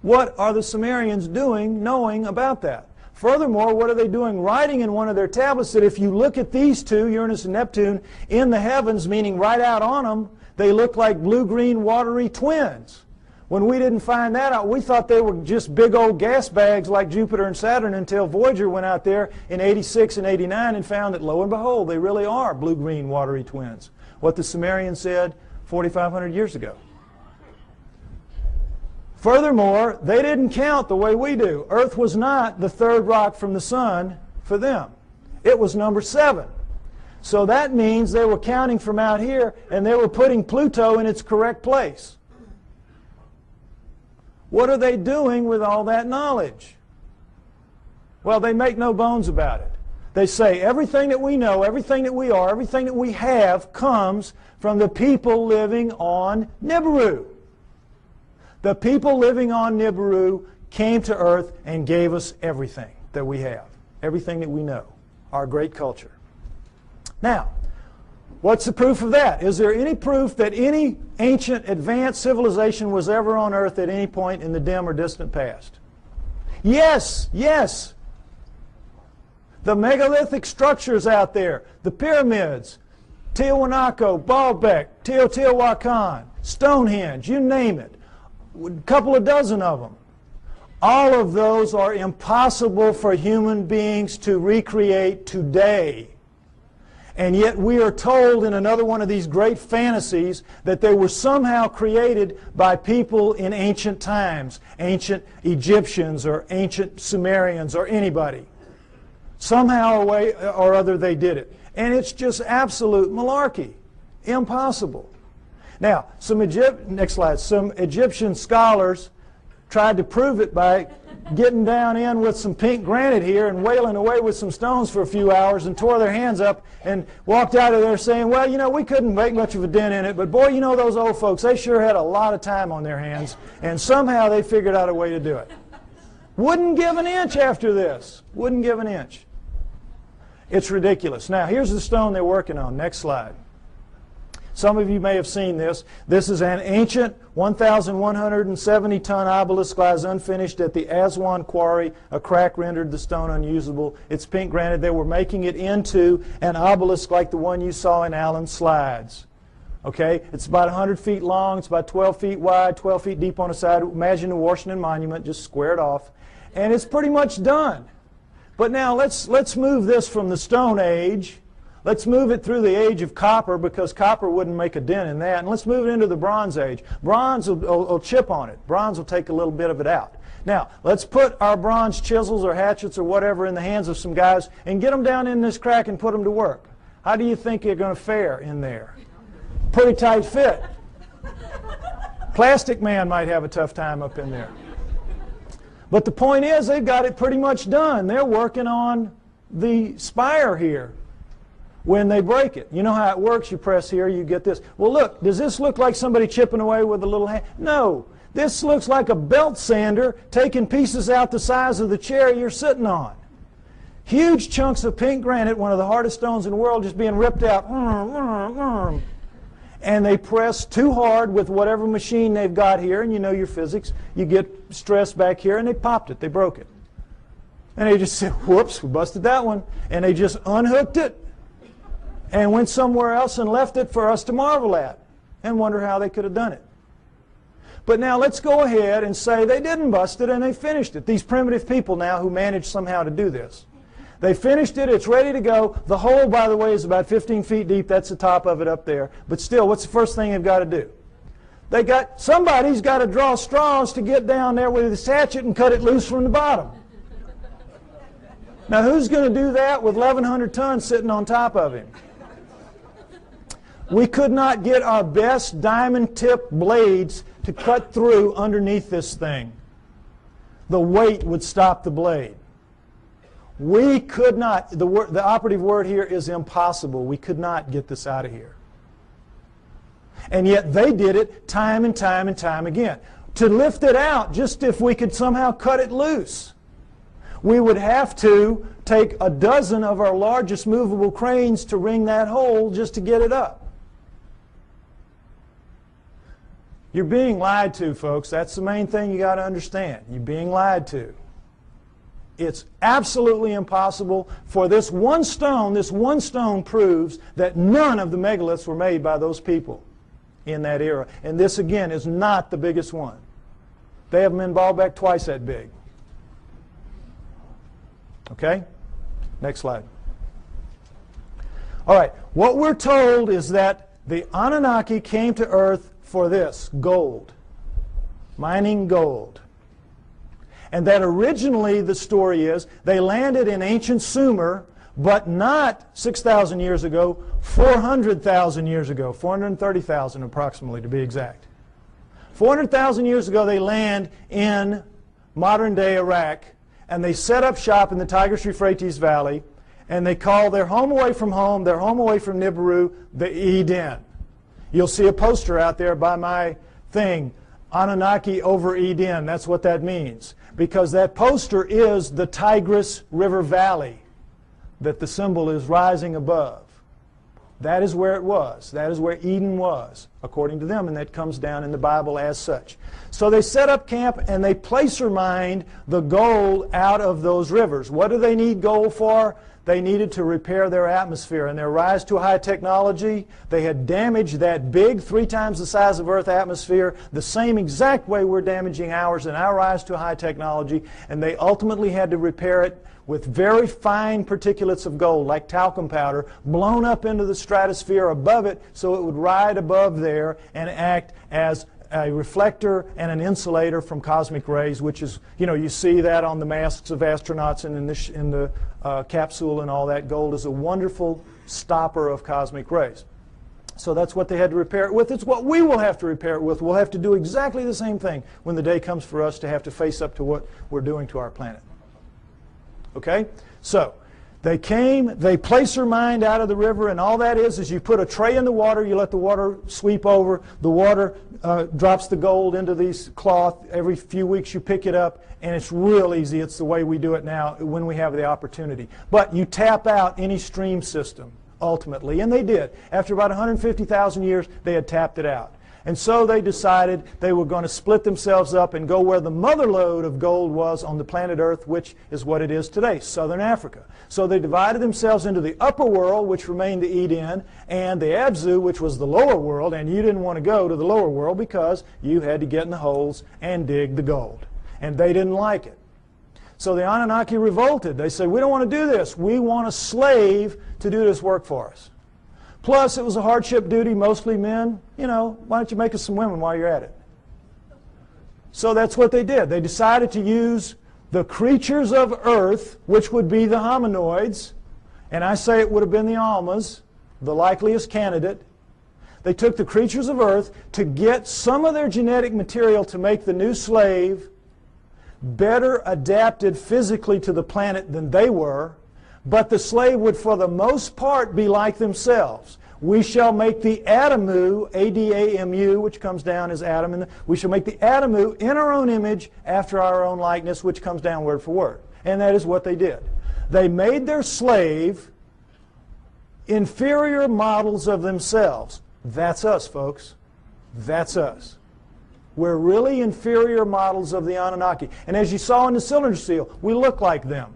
What are the Sumerians doing knowing about that? Furthermore, what are they doing writing in one of their tablets that if you look at these two, Uranus and Neptune, in the heavens, meaning right out on them, they look like blue-green watery twins. When we didn't find that out, we thought they were just big old gas bags like Jupiter and Saturn until Voyager went out there in 86 and 89 and found that, lo and behold, they really are blue-green watery twins. What the Sumerians said 4,500 years ago. Furthermore, they didn't count the way we do. Earth was not the third rock from the sun for them. It was number 7. So that means they were counting from out here, and they were putting Pluto in its correct place. What are they doing with all that knowledge? Well, they make no bones about it. They say everything that we know, everything that we are, everything that we have comes from the people living on Nibiru. The people living on Nibiru came to Earth and gave us everything that we have, everything that we know, our great culture. Now, what's the proof of that? Is there any proof that any ancient advanced civilization was ever on Earth at any point in the dim or distant past? Yes, yes. The megalithic structures out there, the pyramids, Tiwanaku, Baalbek, Teotihuacan, Stonehenge, you name it, a couple of dozen of them. All of those are impossible for human beings to recreate today. And yet we are told in another one of these great fantasies that they were somehow created by people in ancient times, ancient Egyptians or ancient Sumerians or anybody. Somehow or other they did it. And it's just absolute malarkey. Impossible. Now, next slide. Some Egyptian scholars tried to prove it by getting down in with some pink granite here and wailing away with some stones for a few hours and tore their hands up and walked out of there saying, well, you know, we couldn't make much of a dent in it, but boy, you know, those old folks, they sure had a lot of time on their hands, and somehow they figured out a way to do it. Wouldn't give an inch after this. Wouldn't give an inch. It's ridiculous. Now, here's the stone they're working on. Next slide. Some of you may have seen this. This is an ancient 1,170-ton obelisk lies unfinished at the Aswan quarry. A crack rendered the stone unusable. It's pink granite. They were making it into an obelisk like the one you saw in Allen's slides. Okay? It's about 100 feet long. It's about 12 feet wide, 12 feet deep on the side. Imagine the Washington Monument just squared off. And it's pretty much done. But now let's move this from the Stone Age. Let's move it through the age of copper, because copper wouldn't make a dent in that. And let's move it into the Bronze Age. Bronze will chip on it. Bronze will take a little bit of it out. Now, let's put our bronze chisels or hatchets or whatever in the hands of some guys and get them down in this crack and put them to work. How do you think you're going to fare in there? Pretty tight fit. Plastic Man might have a tough time up in there. But the point is, they've got it pretty much done. They're working on the spire here. When they break it, you know how it works. You press here, you get this. Well, look, does this look like somebody chipping away with a little hand? No. This looks like a belt sander taking pieces out the size of the chair you're sitting on. Huge chunks of pink granite, one of the hardest stones in the world, just being ripped out. And they press too hard with whatever machine they've got here, and you know your physics. You get stress back here, and they popped it. They broke it. And they just said, whoops, we busted that one. And they just unhooked it and went somewhere else and left it for us to marvel at and wonder how they could have done it. But now let's go ahead and say they didn't bust it and they finished it. These primitive people now who managed somehow to do this. They finished it. It's ready to go. The hole, by the way, is about 15 feet deep. That's the top of it up there. But still, what's the first thing they've got to do? Somebody's got to draw straws to get down there with his hatchet and cut it loose from the bottom. Now, who's going to do that with 1,100 tons sitting on top of him? We could not get our best diamond-tipped blades to cut through underneath this thing. The weight would stop the blade. We could not, the operative word here is impossible. We could not get this out of here. And yet they did it time and time and time again. To lift it out, just if we could somehow cut it loose, we would have to take a dozen of our largest movable cranes to wring that hole just to get it up. You're being lied to, folks. That's the main thing you got to understand. You're being lied to. It's absolutely impossible for this one stone proves that none of the megaliths were made by those people in that era. And this, again, is not the biggest one. They have them in Baalbek twice that big. Okay? Next slide. All right. What we're told is that the Anunnaki came to Earth for this, gold. mining gold. And that originally, the story is, they landed in ancient Sumer, but not 6,000 years ago, 400,000 years ago, 430,000 approximately to be exact. 400,000 years ago they land in modern-day Iraq, and they set up shop in the Tigris-Euphrates Valley, and they call their home away from home, their home away from Nibiru, the Eden. You'll see a poster out there by my thing, Anunnaki over Eden. That's what that means. Because that poster is the Tigris River Valley that the symbol is rising above. That is where it was. That is where Eden was, according to them, and that comes down in the Bible as such. So they set up camp and they placer mined the gold out of those rivers. What do they need gold for? They needed to repair their atmosphere. And their rise to high technology, they had damaged that big, 3 times the size of Earth atmosphere, the same exact way we're damaging ours in our rise to high technology. And they ultimately had to repair it with very fine particulates of gold, like talcum powder, blown up into the stratosphere above it so it would ride above there and act as a reflector and an insulator from cosmic rays, which is, you see that on the masks of astronauts and in the capsule and all that. Gold is a wonderful stopper of cosmic rays. So that's what they had to repair it with. It's what we will have to repair it with. We'll have to do exactly the same thing when the day comes for us to have to face up to what we're doing to our planet. Okay? So they came, they placer mined out of the river, and all that is you put a tray in the water, you let the water sweep over, the water drops the gold into these cloth. Every few weeks you pick it up, and it's real easy. It's the way we do it now when we have the opportunity. But you tap out any stream system, ultimately, and they did. After about 150,000 years, they had tapped it out. And so they decided they were going to split themselves up and go where the mother lode of gold was on the planet Earth, which is what it is today, Southern Africa. So they divided themselves into the upper world, which remained the Eden, and the Abzu, which was the lower world, and you didn't want to go to the lower world because you had to get in the holes and dig the gold. And they didn't like it. So the Anunnaki revolted. They said, we don't want to do this. We want a slave to do this work for us. Plus, it was a hardship duty, mostly men. Why don't you make us some women while you're at it? So that's what they did. They decided to use the creatures of Earth, which would be the hominoids, and I say it would have been the Almas, the likeliest candidate. They took the creatures of Earth to get some of their genetic material to make the new slave better adapted physically to the planet than they were, but the slave would for the most part be like themselves. We shall make the Adamu, A-D-A-M-U, which comes down as Adam, and we shall make the Adamu in our own image after our own likeness, which comes down word for word. And that is what they did. They made their slave inferior models of themselves. That's us, folks. That's us. We're really inferior models of the Anunnaki. And as you saw in the cylinder seal, we look like them.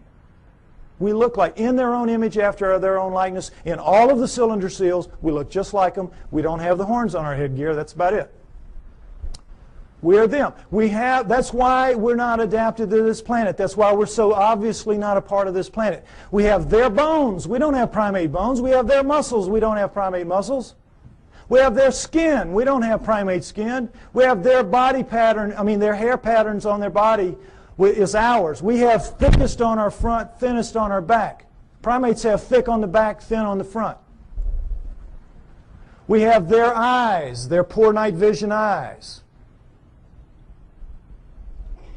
We look like, in their own image, after their own likeness. In all of the cylinder seals, we look just like them. We don't have the horns on our headgear. That's about it. We are them. That's why we're not adapted to this planet. That's why we're so obviously not a part of this planet. We have their bones. We don't have primate bones. We have their muscles. We don't have primate muscles. We have their skin. We don't have primate skin. We have their body pattern, their hair patterns on their body is ours. We have thickest on our front, thinnest on our back. Primates have thick on the back, thin on the front. We have their eyes, their poor night vision eyes.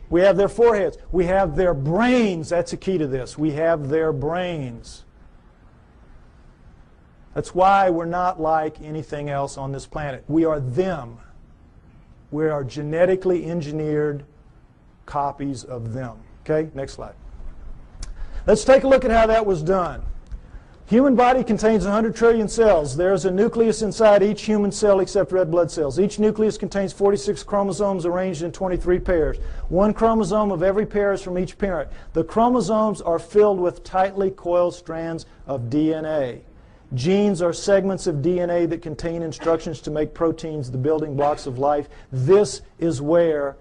We have their foreheads. We have their brains. That's the key to this. We have their brains. That's why we're not like anything else on this planet. We are them. We are genetically engineered copies of them. Okay, next slide. Let's take a look at how that was done. Human body contains 100 trillion cells. There's a nucleus inside each human cell except red blood cells. Each nucleus contains 46 chromosomes arranged in 23 pairs. One chromosome of every pair is from each parent. The chromosomes are filled with tightly coiled strands of DNA. Genes are segments of DNA that contain instructions to make proteins, the building blocks of life. This is where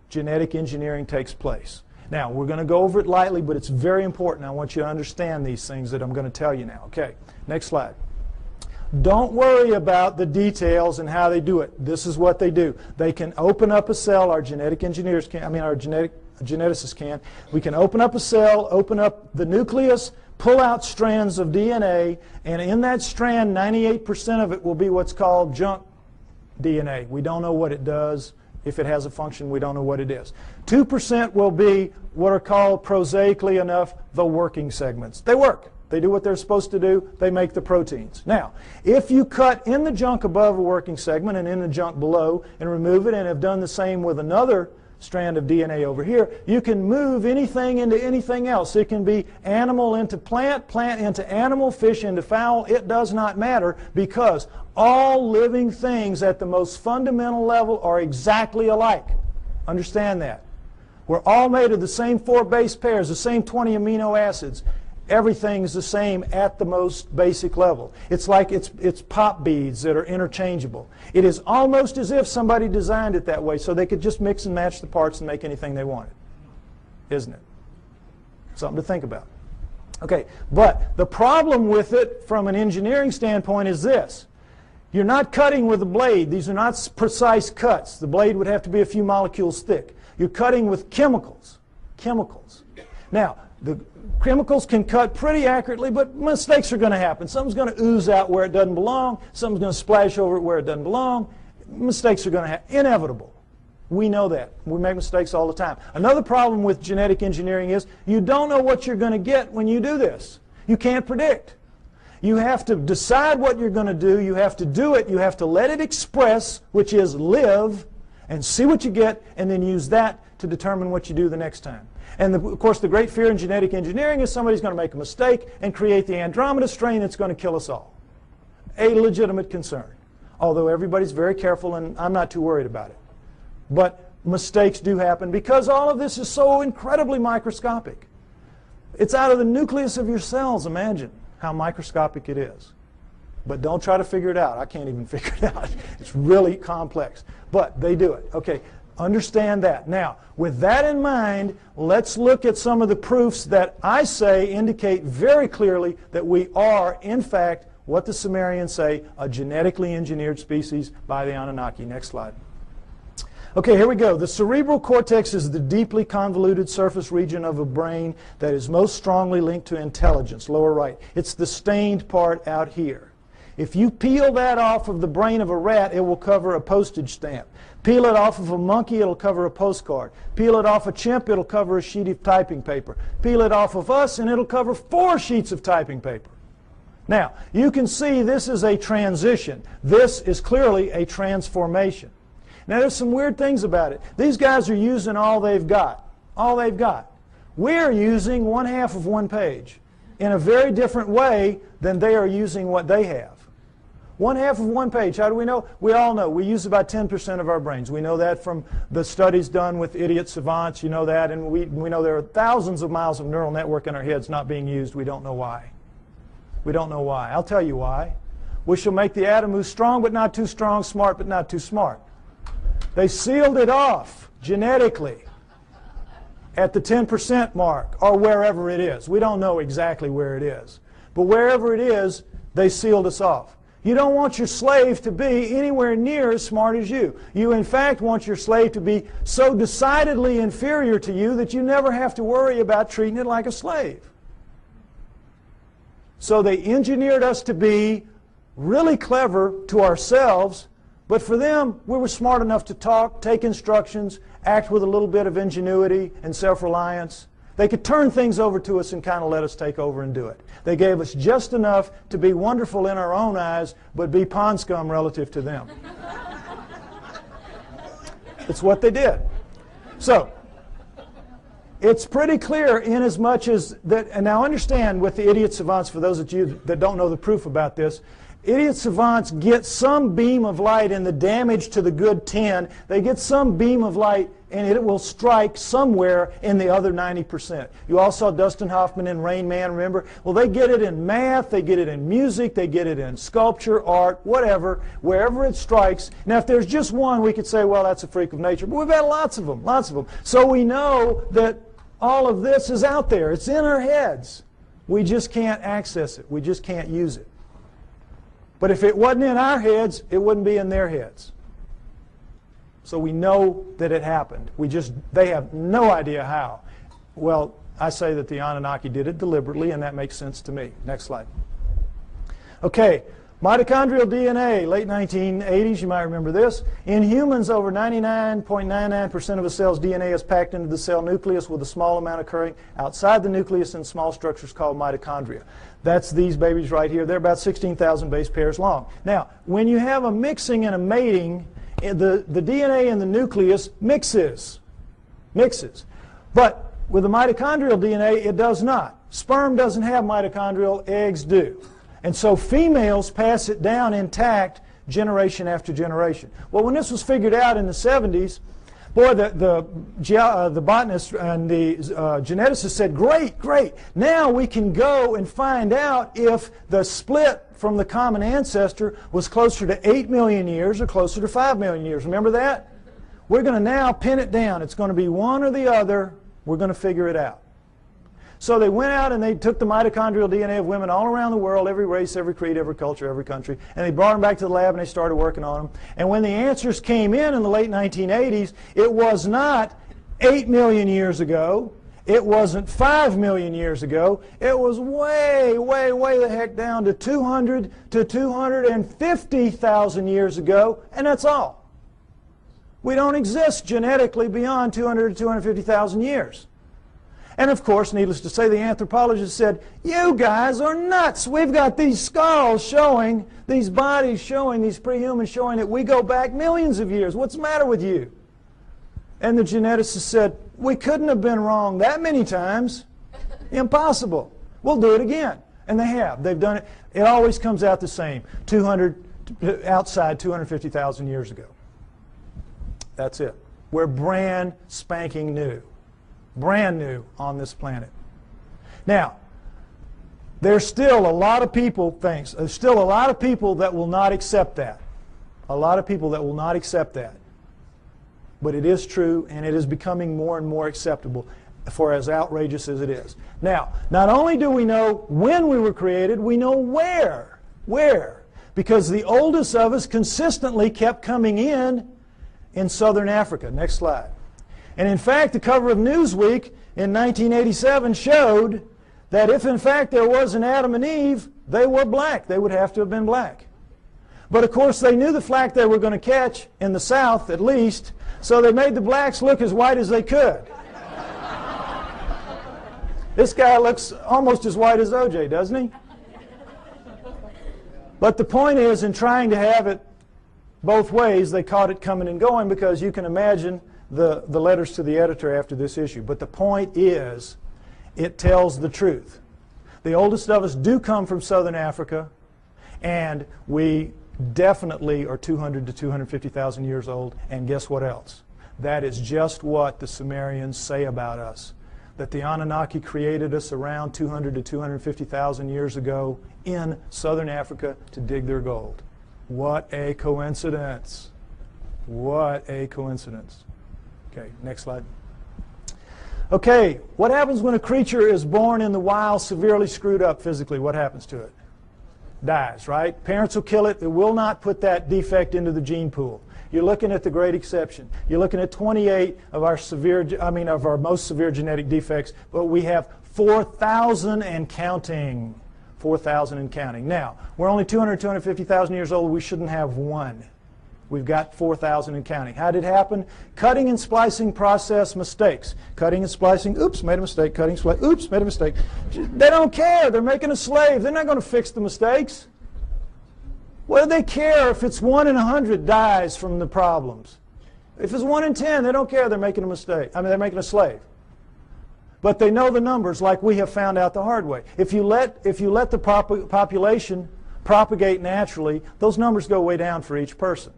genetic engineering takes place. Now, we're going to go over it lightly, but it's very important. I want you to understand these things that I'm going to tell you now. Okay, next slide. Don't worry about the details and how they do it. This is what they do. They can open up a cell, our genetic engineers can, our geneticists can. We can open up a cell, open up the nucleus, pull out strands of DNA, and in that strand, 98% of it will be what's called junk DNA. We don't know what it does. If it has a function, we don't know what it is. 2% will be what are called, prosaically enough, the working segments. They work. They do what they're supposed to do. They make the proteins. Now, if you cut in the junk above a working segment and in the junk below and remove it and have done the same with another strand of DNA over here, you can move anything into anything else. It can be animal into plant, plant into animal, fish into fowl. It does not matter, because all living things at the most fundamental level are exactly alike. Understand that. We're all made of the same 4 base pairs, the same 20 amino acids. Everything is the same at the most basic level. It's like it's pop beads that are interchangeable. It is almost as if somebody designed it that way so they could just mix and match the parts and make anything they wanted. Isn't it? Something to think about. Okay, but the problem with it from an engineering standpoint is this. You're not cutting with a blade. These are not precise cuts. The blade would have to be a few molecules thick. You're cutting with chemicals. Chemicals. Now, the chemicals can cut pretty accurately, but mistakes are going to happen. Something's going to ooze out where it doesn't belong. Something's going to splash over it where it doesn't belong. Mistakes are going to happen. Inevitable. We know that. We make mistakes all the time. Another problem with genetic engineering is you don't know what you're going to get when you do this. You can't predict. You have to decide what you're going to do. You have to do it. You have to let it express, which is live, and see what you get, and then use that to determine what you do the next time. And of course, the great fear in genetic engineering is somebody's going to make a mistake and create the Andromeda strain that's going to kill us all. A legitimate concern. Although everybody's very careful, and I'm not too worried about it. But mistakes do happen because all of this is so incredibly microscopic. It's out of the nucleus of your cells. Imagine how microscopic it is. But don't try to figure it out. I can't even figure it out. It's really complex. But they do it. Okay. Understand that. Now, with that in mind, let's look at some of the proofs that I say indicate very clearly that we are, in fact, what the Sumerians say, a genetically engineered species by the Anunnaki. Next slide. Okay, here we go. The cerebral cortex is the deeply convoluted surface region of a brain that is most strongly linked to intelligence, lower right. It's the stained part out here. If you peel that off of the brain of a rat, it will cover a postage stamp. Peel it off of a monkey, it'll cover a postcard. Peel it off a chimp, it'll cover a sheet of typing paper. Peel it off of us, and it'll cover 4 sheets of typing paper. Now, you can see this is a transition. This is clearly a transformation. Now, there's some weird things about it. These guys are using all they've got. All they've got. We're using 1/2 of 1 page in a very different way than they are using what they have. 1/2 of 1 page. How do we know? We all know. We use about 10% of our brains. We know that from the studies done with idiot savants. You know that. And we know there are thousands of miles of neural network in our heads not being used. We don't know why. We don't know why. I'll tell you why. We shall make the atom who's strong but not too strong, smart but not too smart. They sealed it off genetically at the 10% mark, or wherever it is. We don't know exactly where it is. But wherever it is, they sealed us off. You don't want your slave to be anywhere near as smart as you. You, in fact, want your slave to be so decidedly inferior to you that you never have to worry about treating it like a slave. So they engineered us to be really clever to ourselves, but for them, we were smart enough to talk, take instructions, act with a little bit of ingenuity and self-reliance. They could turn things over to us and kind of let us take over and do it. They gave us just enough to be wonderful in our own eyes, but be pond scum relative to them. It's what they did. So, it's pretty clear in as much as that, and now understand with the idiot savants, for those of you that don't know the proof about this, idiot savants get some beam of light in the damage to the good 10. They get some beam of light and it will strike somewhere in the other 90%. You all saw Dustin Hoffman in Rain Man, remember? Well, they get it in math, they get it in music, they get it in sculpture, art, whatever, wherever it strikes. Now, if there's just one, we could say, well, that's a freak of nature. But we've had lots of them, lots of them. So we know that all of this is out there. It's in our heads. We just can't access it. We just can't use it. But if it wasn't in our heads, it wouldn't be in their heads. So we know that it happened. They have no idea how. Well, I say that the Anunnaki did it deliberately, and that makes sense to me. Next slide. Okay, mitochondrial DNA, late 1980s, you might remember this. In humans, over 99.99% of a cell's DNA is packed into the cell nucleus, with a small amount occurring outside the nucleus in small structures called mitochondria. That's these babies right here. They're about 16,000 base pairs long. Now, when you have a mixing and a mating, the DNA in the nucleus mixes. But with the mitochondrial DNA, it does not. Sperm doesn't have mitochondrial, eggs do. And so females pass it down intact generation after generation. Well, when this was figured out in the 70s, boy, the botanists and the geneticists said, great. Now we can go and find out if the split from the common ancestor was closer to 8 million years or closer to 5 million years. Remember that? We're going to now pin it down. It's going to be one or the other. We're going to figure it out. So they went out and they took the mitochondrial DNA of women all around the world, every race, every creed, every culture, every country, and they brought them back to the lab and they started working on them. And when the answers came in the late 1980s, it was not 8 million years ago. It wasn't 5 million years ago. It was way the heck down to 200 to 250,000 years ago, and that's all. We don't exist genetically beyond 200 to 250,000 years. And of course, needless to say, the anthropologists said, you guys are nuts. We've got these skulls showing, these bodies showing, these prehumans showing that we go back millions of years. What's the matter with you? And the geneticists said, we couldn't have been wrong that many times. Impossible. We'll do it again. And they have. They've done it. It always comes out the same. Outside 250,000 years ago. That's it. We're brand spanking new. Brand new on this planet. Now, there's still a lot of people, there's still a lot of people that will not accept that. A lot of people that will not accept that. But it is true, and it is becoming more and more acceptable, for as outrageous as it is. Now, not only do we know when we were created, we know where. Where? Because the oldest of us consistently kept coming in southern Africa. Next slide. And in fact, the cover of Newsweek in 1987 showed that if in fact there was an Adam and Eve, they were black. They would have to have been black. But of course they knew the flack they were going to catch, in the South at least, so they made the blacks look as white as they could. This guy looks almost as white as OJ, doesn't he? But the point is, in trying to have it both ways, they caught it coming and going, because you can imagine the letters to the editor after this issue. But the point is, it tells the truth. The oldest of us do come from southern Africa, and we definitely are 200 to 250,000 years old. And guess what else? That is just what the Sumerians say about us. That the Anunnaki created us around 200 to 250,000 years ago in southern Africa to dig their gold. What a coincidence. What a coincidence. Okay, next slide. Okay, what happens when a creature is born in the wild severely screwed up physically? What happens to it? Dies, right? Parents will kill it. It will not put that defect into the gene pool. You're looking at the great exception. You're looking at 28 of our most severe genetic defects, but we have 4,000 and counting. 4,000 and counting. Now, we're only 200, 250,000 years old. We shouldn't have one. We've got 4,000 and counting. How did it happen? Cutting and splicing process mistakes. Cutting and splicing, oops, made a mistake. Cutting, splicing, oops, made a mistake. They don't care. They're making a slave. They're not going to fix the mistakes. What do they care if it's 1 in 100 dies from the problems? If it's 1 in 10, they don't care. They're making a mistake. They're making a slave. But they know the numbers, like we have found out the hard way. If you let the population propagate naturally, those numbers go way down for each person.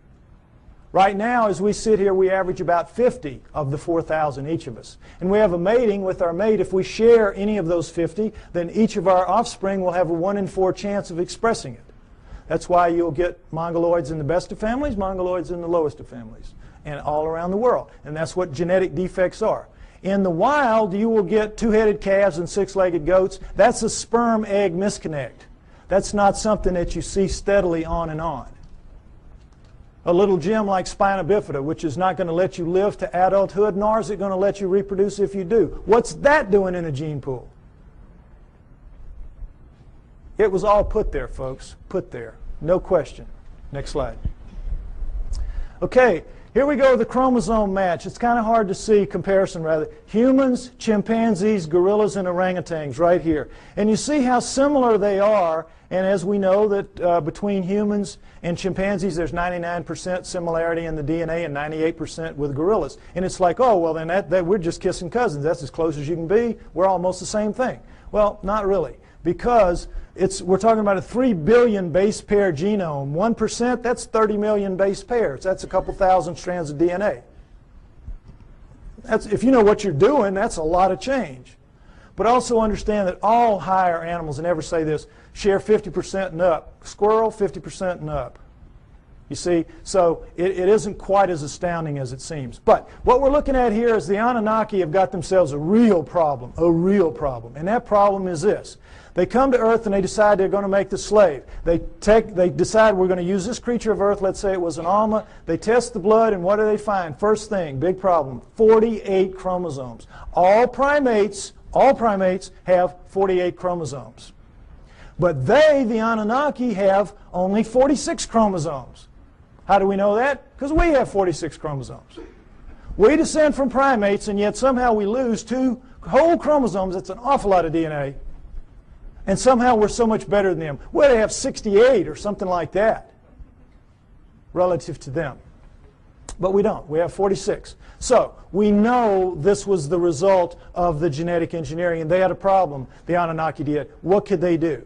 Right now, as we sit here, we average about 50 of the 4,000, each of us. And we have a mating with our mate. If we share any of those 50, then each of our offspring will have a 1 in 4 chance of expressing it. That's why you'll get mongoloids in the best of families, mongoloids in the lowest of families, and all around the world. And that's what genetic defects are. In the wild, you will get 2-headed calves and 6-legged goats. That's a sperm-egg misconnect. That's not something that you see steadily on and on. A little gem like spina bifida, which is not going to let you live to adulthood, nor is it going to let you reproduce if you do. What's that doing in a gene pool? It was all put there, folks. Put there. No question. Next slide. Okay, here we go with the chromosome match. It's kind of hard to see, comparison rather. Humans, chimpanzees, gorillas, and orangutans right here. And you see how similar they are. And as we know that between humans and chimpanzees, there's 99% similarity in the DNA and 98% with gorillas. And it's like, oh, well, then that we're just kissing cousins. That's as close as you can be. We're almost the same thing. Well, not really. Because we're talking about a 3 billion base pair genome. 1%, that's 30 million base pairs. That's a couple thousand strands of DNA. If you know what you're doing, that's a lot of change. But also understand that all higher animals, and never say this, share 50% and up. Squirrel, 50% and up. You see, so it isn't quite as astounding as it seems. But what we're looking at here is the Anunnaki have got themselves a real problem. And that problem is this. They come to Earth and they decide they're going to make the slave. They decide we're going to use this creature of Earth, let's say it was an Alma. They test the blood, and what do they find? First thing, big problem, 48 chromosomes. All primates have 48 chromosomes. But they, the Anunnaki, have only 46 chromosomes. How do we know that? Because we have 46 chromosomes. We descend from primates, and yet somehow we lose 2 whole chromosomes. That's an awful lot of DNA. And somehow we're so much better than them. Well, they have 68 or something like that relative to them. But we don't. We have 46. So we know this was the result of the genetic engineering, and they had a problem, the Anunnaki did. What could they do?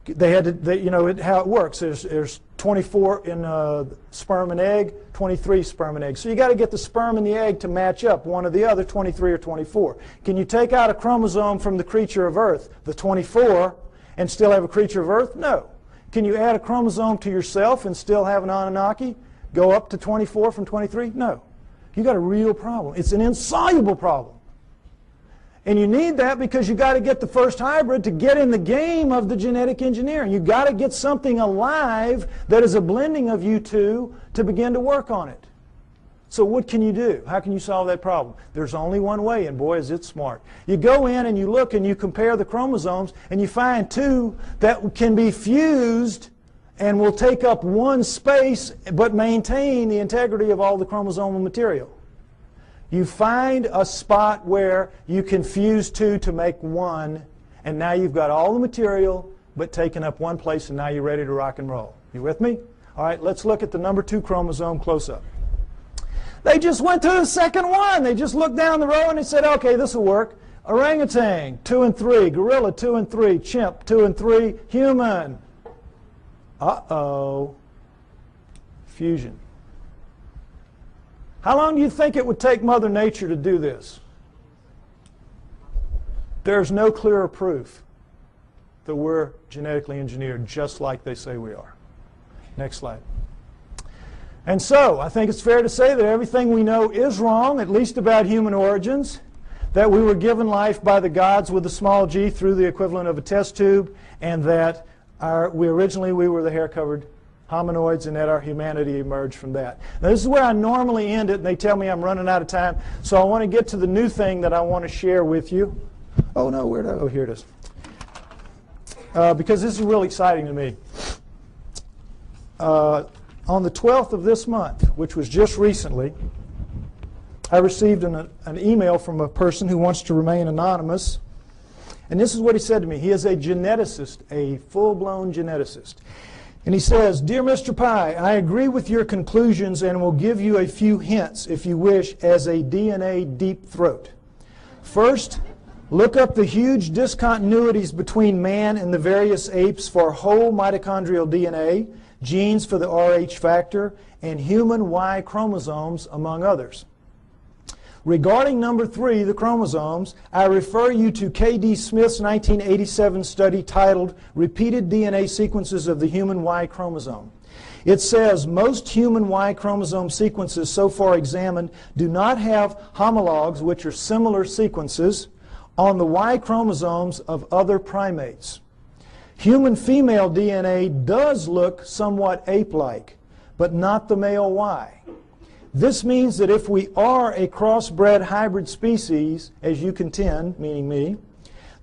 They had to, you know how it works. There's 24 in sperm and egg, 23 sperm and egg. So you got to get the sperm and the egg to match up, one or the other, 23 or 24. Can you take out a chromosome from the creature of Earth, the 24, and still have a creature of Earth? No. Can you add a chromosome to yourself and still have an Anunnaki? Go up to 24 from 23? No. You got a real problem. It's an insoluble problem. And you need that because you got to get the first hybrid to get in the game of the genetic engineering. You got to get something alive that is a blending of you two to begin to work on it. So what can you do? How can you solve that problem? There's only one way, and boy is it smart. You go in and you look and you compare the chromosomes and you find 2 that can be fused and will take up one space but maintain the integrity of all the chromosomal material. You find a spot where you can fuse 2 to make 1, and now you've got all the material but taken up one place, and now you're ready to rock and roll. You with me? All right, let's look at the number 2 chromosome close up. They just went to the second one. They just looked down the row and they said, okay, this will work. Orangutan, 2 and 3. Gorilla, 2 and 3. Chimp, 2 and 3. Human. Uh-oh. Fusion. How long do you think it would take Mother Nature to do this? There's no clearer proof that we're genetically engineered just like they say we are. Next slide. And so, I think it's fair to say that everything we know is wrong, at least about human origins, that we were given life by the gods with a small g through the equivalent of a test tube, and that originally we were the hair-covered hominoids, and that our humanity emerged from that. Now, this is where I normally end it, and they tell me I'm running out of time, so I want to get to the new thing that I want to share with you. Oh, no, where did I? Oh, here it is. Because this is really exciting to me. On the 12th of this month, which was just recently, I received an email from a person who wants to remain anonymous. And this is what he said to me. He is a geneticist, a full-blown geneticist. And he says, "Dear Mr. Pye, I agree with your conclusions and will give you a few hints, if you wish, as a DNA deep throat. First, look up the huge discontinuities between man and the various apes for whole mitochondrial DNA, genes for the Rh factor, and human Y chromosomes, among others. Regarding number 3, the chromosomes, I refer you to K.D. Smith's 1987 study titled Repeated DNA Sequences of the Human Y Chromosome. It says most human Y chromosome sequences so far examined do not have homologs, which are similar sequences, on the Y chromosomes of other primates. Human female DNA does look somewhat ape-like, but not the male Y. This means that if we are a crossbred hybrid species, as you contend, meaning me,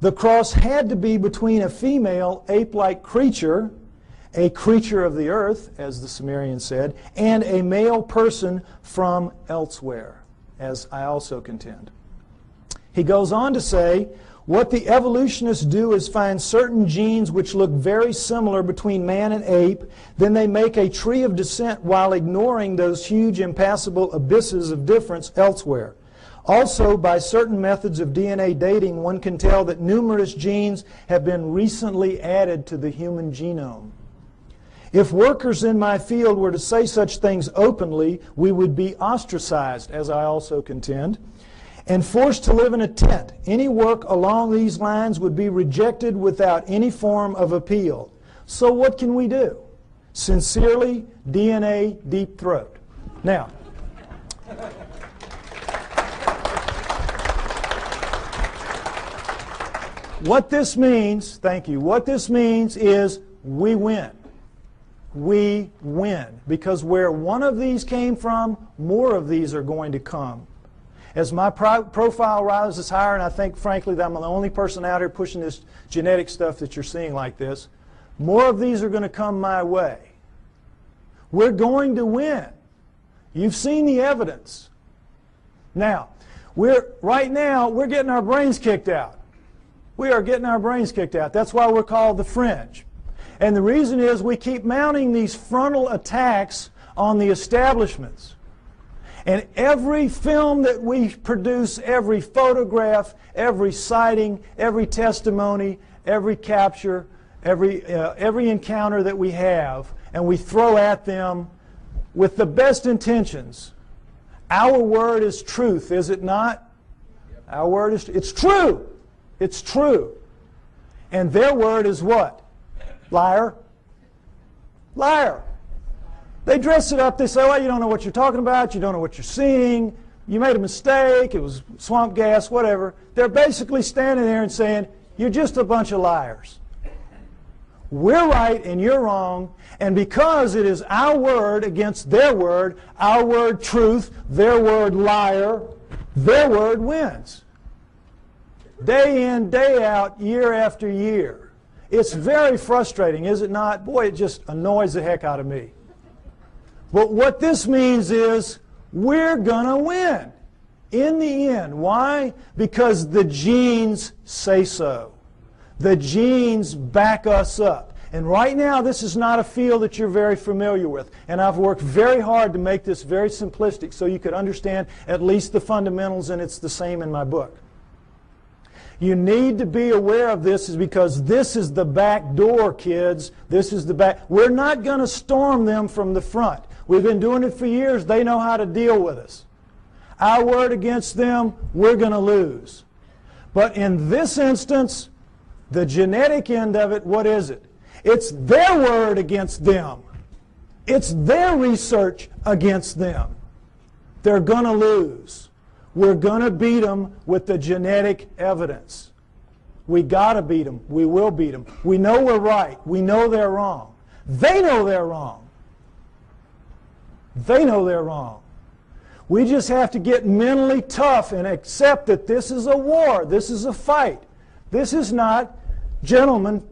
the cross had to be between a female ape-like creature, a creature of the earth, as the Sumerians said, and a male person from elsewhere, as I also contend. He goes on to say, what the evolutionists do is find certain genes which look very similar between man and ape, then they make a tree of descent while ignoring those huge impassable abysses of difference elsewhere. Also, by certain methods of DNA dating, one can tell that numerous genes have been recently added to the human genome. If workers in my field were to say such things openly, we would be ostracized, as I also contend, and forced to live in a tent. Any work along these lines would be rejected without any form of appeal. So what can we do? Sincerely, DNA Deep Throat. Now, what this means, thank you, what this means is we win. We win. Because where one of these came from, more of these are going to come. As my profile rises higher, and I think, frankly, that I'm the only person out here pushing this genetic stuff that you're seeing like this, more of these are going to come my way. We're going to win. You've seen the evidence. Now, right now, we're getting our brains kicked out. We are getting our brains kicked out. That's why we're called the fringe. And the reason is we keep mounting these frontal attacks on the establishments. And every film that we produce, every photograph, every sighting, every testimony, every capture, every encounter that we have, and we throw at them with the best intentions. Our word is truth, is it not? Our word is, it's true. It's true. And their word is what? Liar. Liar. They dress it up. They say, well, you don't know what you're talking about. You don't know what you're seeing. You made a mistake. It was swamp gas, whatever. They're basically standing there and saying, you're just a bunch of liars. We're right and you're wrong. And because it is our word against their word, our word truth, their word liar, their word wins. Day in, day out, year after year. It's very frustrating, is it not? Boy, it just annoys the heck out of me. But what this means is we're going to win in the end. Why? Because the genes say so. The genes back us up. And right now, this is not a field that you're very familiar with. And I've worked very hard to make this very simplistic so you could understand at least the fundamentals, and it's the same in my book. You need to be aware of this is because this is the back door, kids. This is the back. We're not going to storm them from the front. We've been doing it for years. They know how to deal with us. Our word against them, we're going to lose. But in this instance, the genetic end of it, what is it? It's their word against them. It's their research against them. They're going to lose. We're going to beat them with the genetic evidence. We got to beat them. We will beat them. We know we're right. We know they're wrong. They know they're wrong. They know they're wrong. We just have to get mentally tough and accept that this is a war. This is a fight. This is not, gentlemen,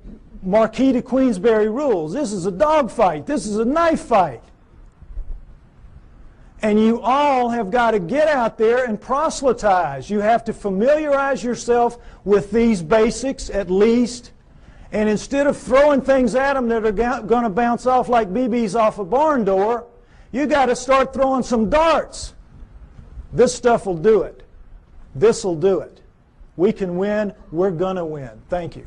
Marquis de Queensberry rules. This is a dog fight. This is a knife fight. And you all have got to get out there and proselytize. You have to familiarize yourself with these basics at least. And instead of throwing things at them that are going to bounce off like BBs off a barn door, you got to start throwing some darts. This stuff will do it. This will do it. We can win. We're going to win. Thank you.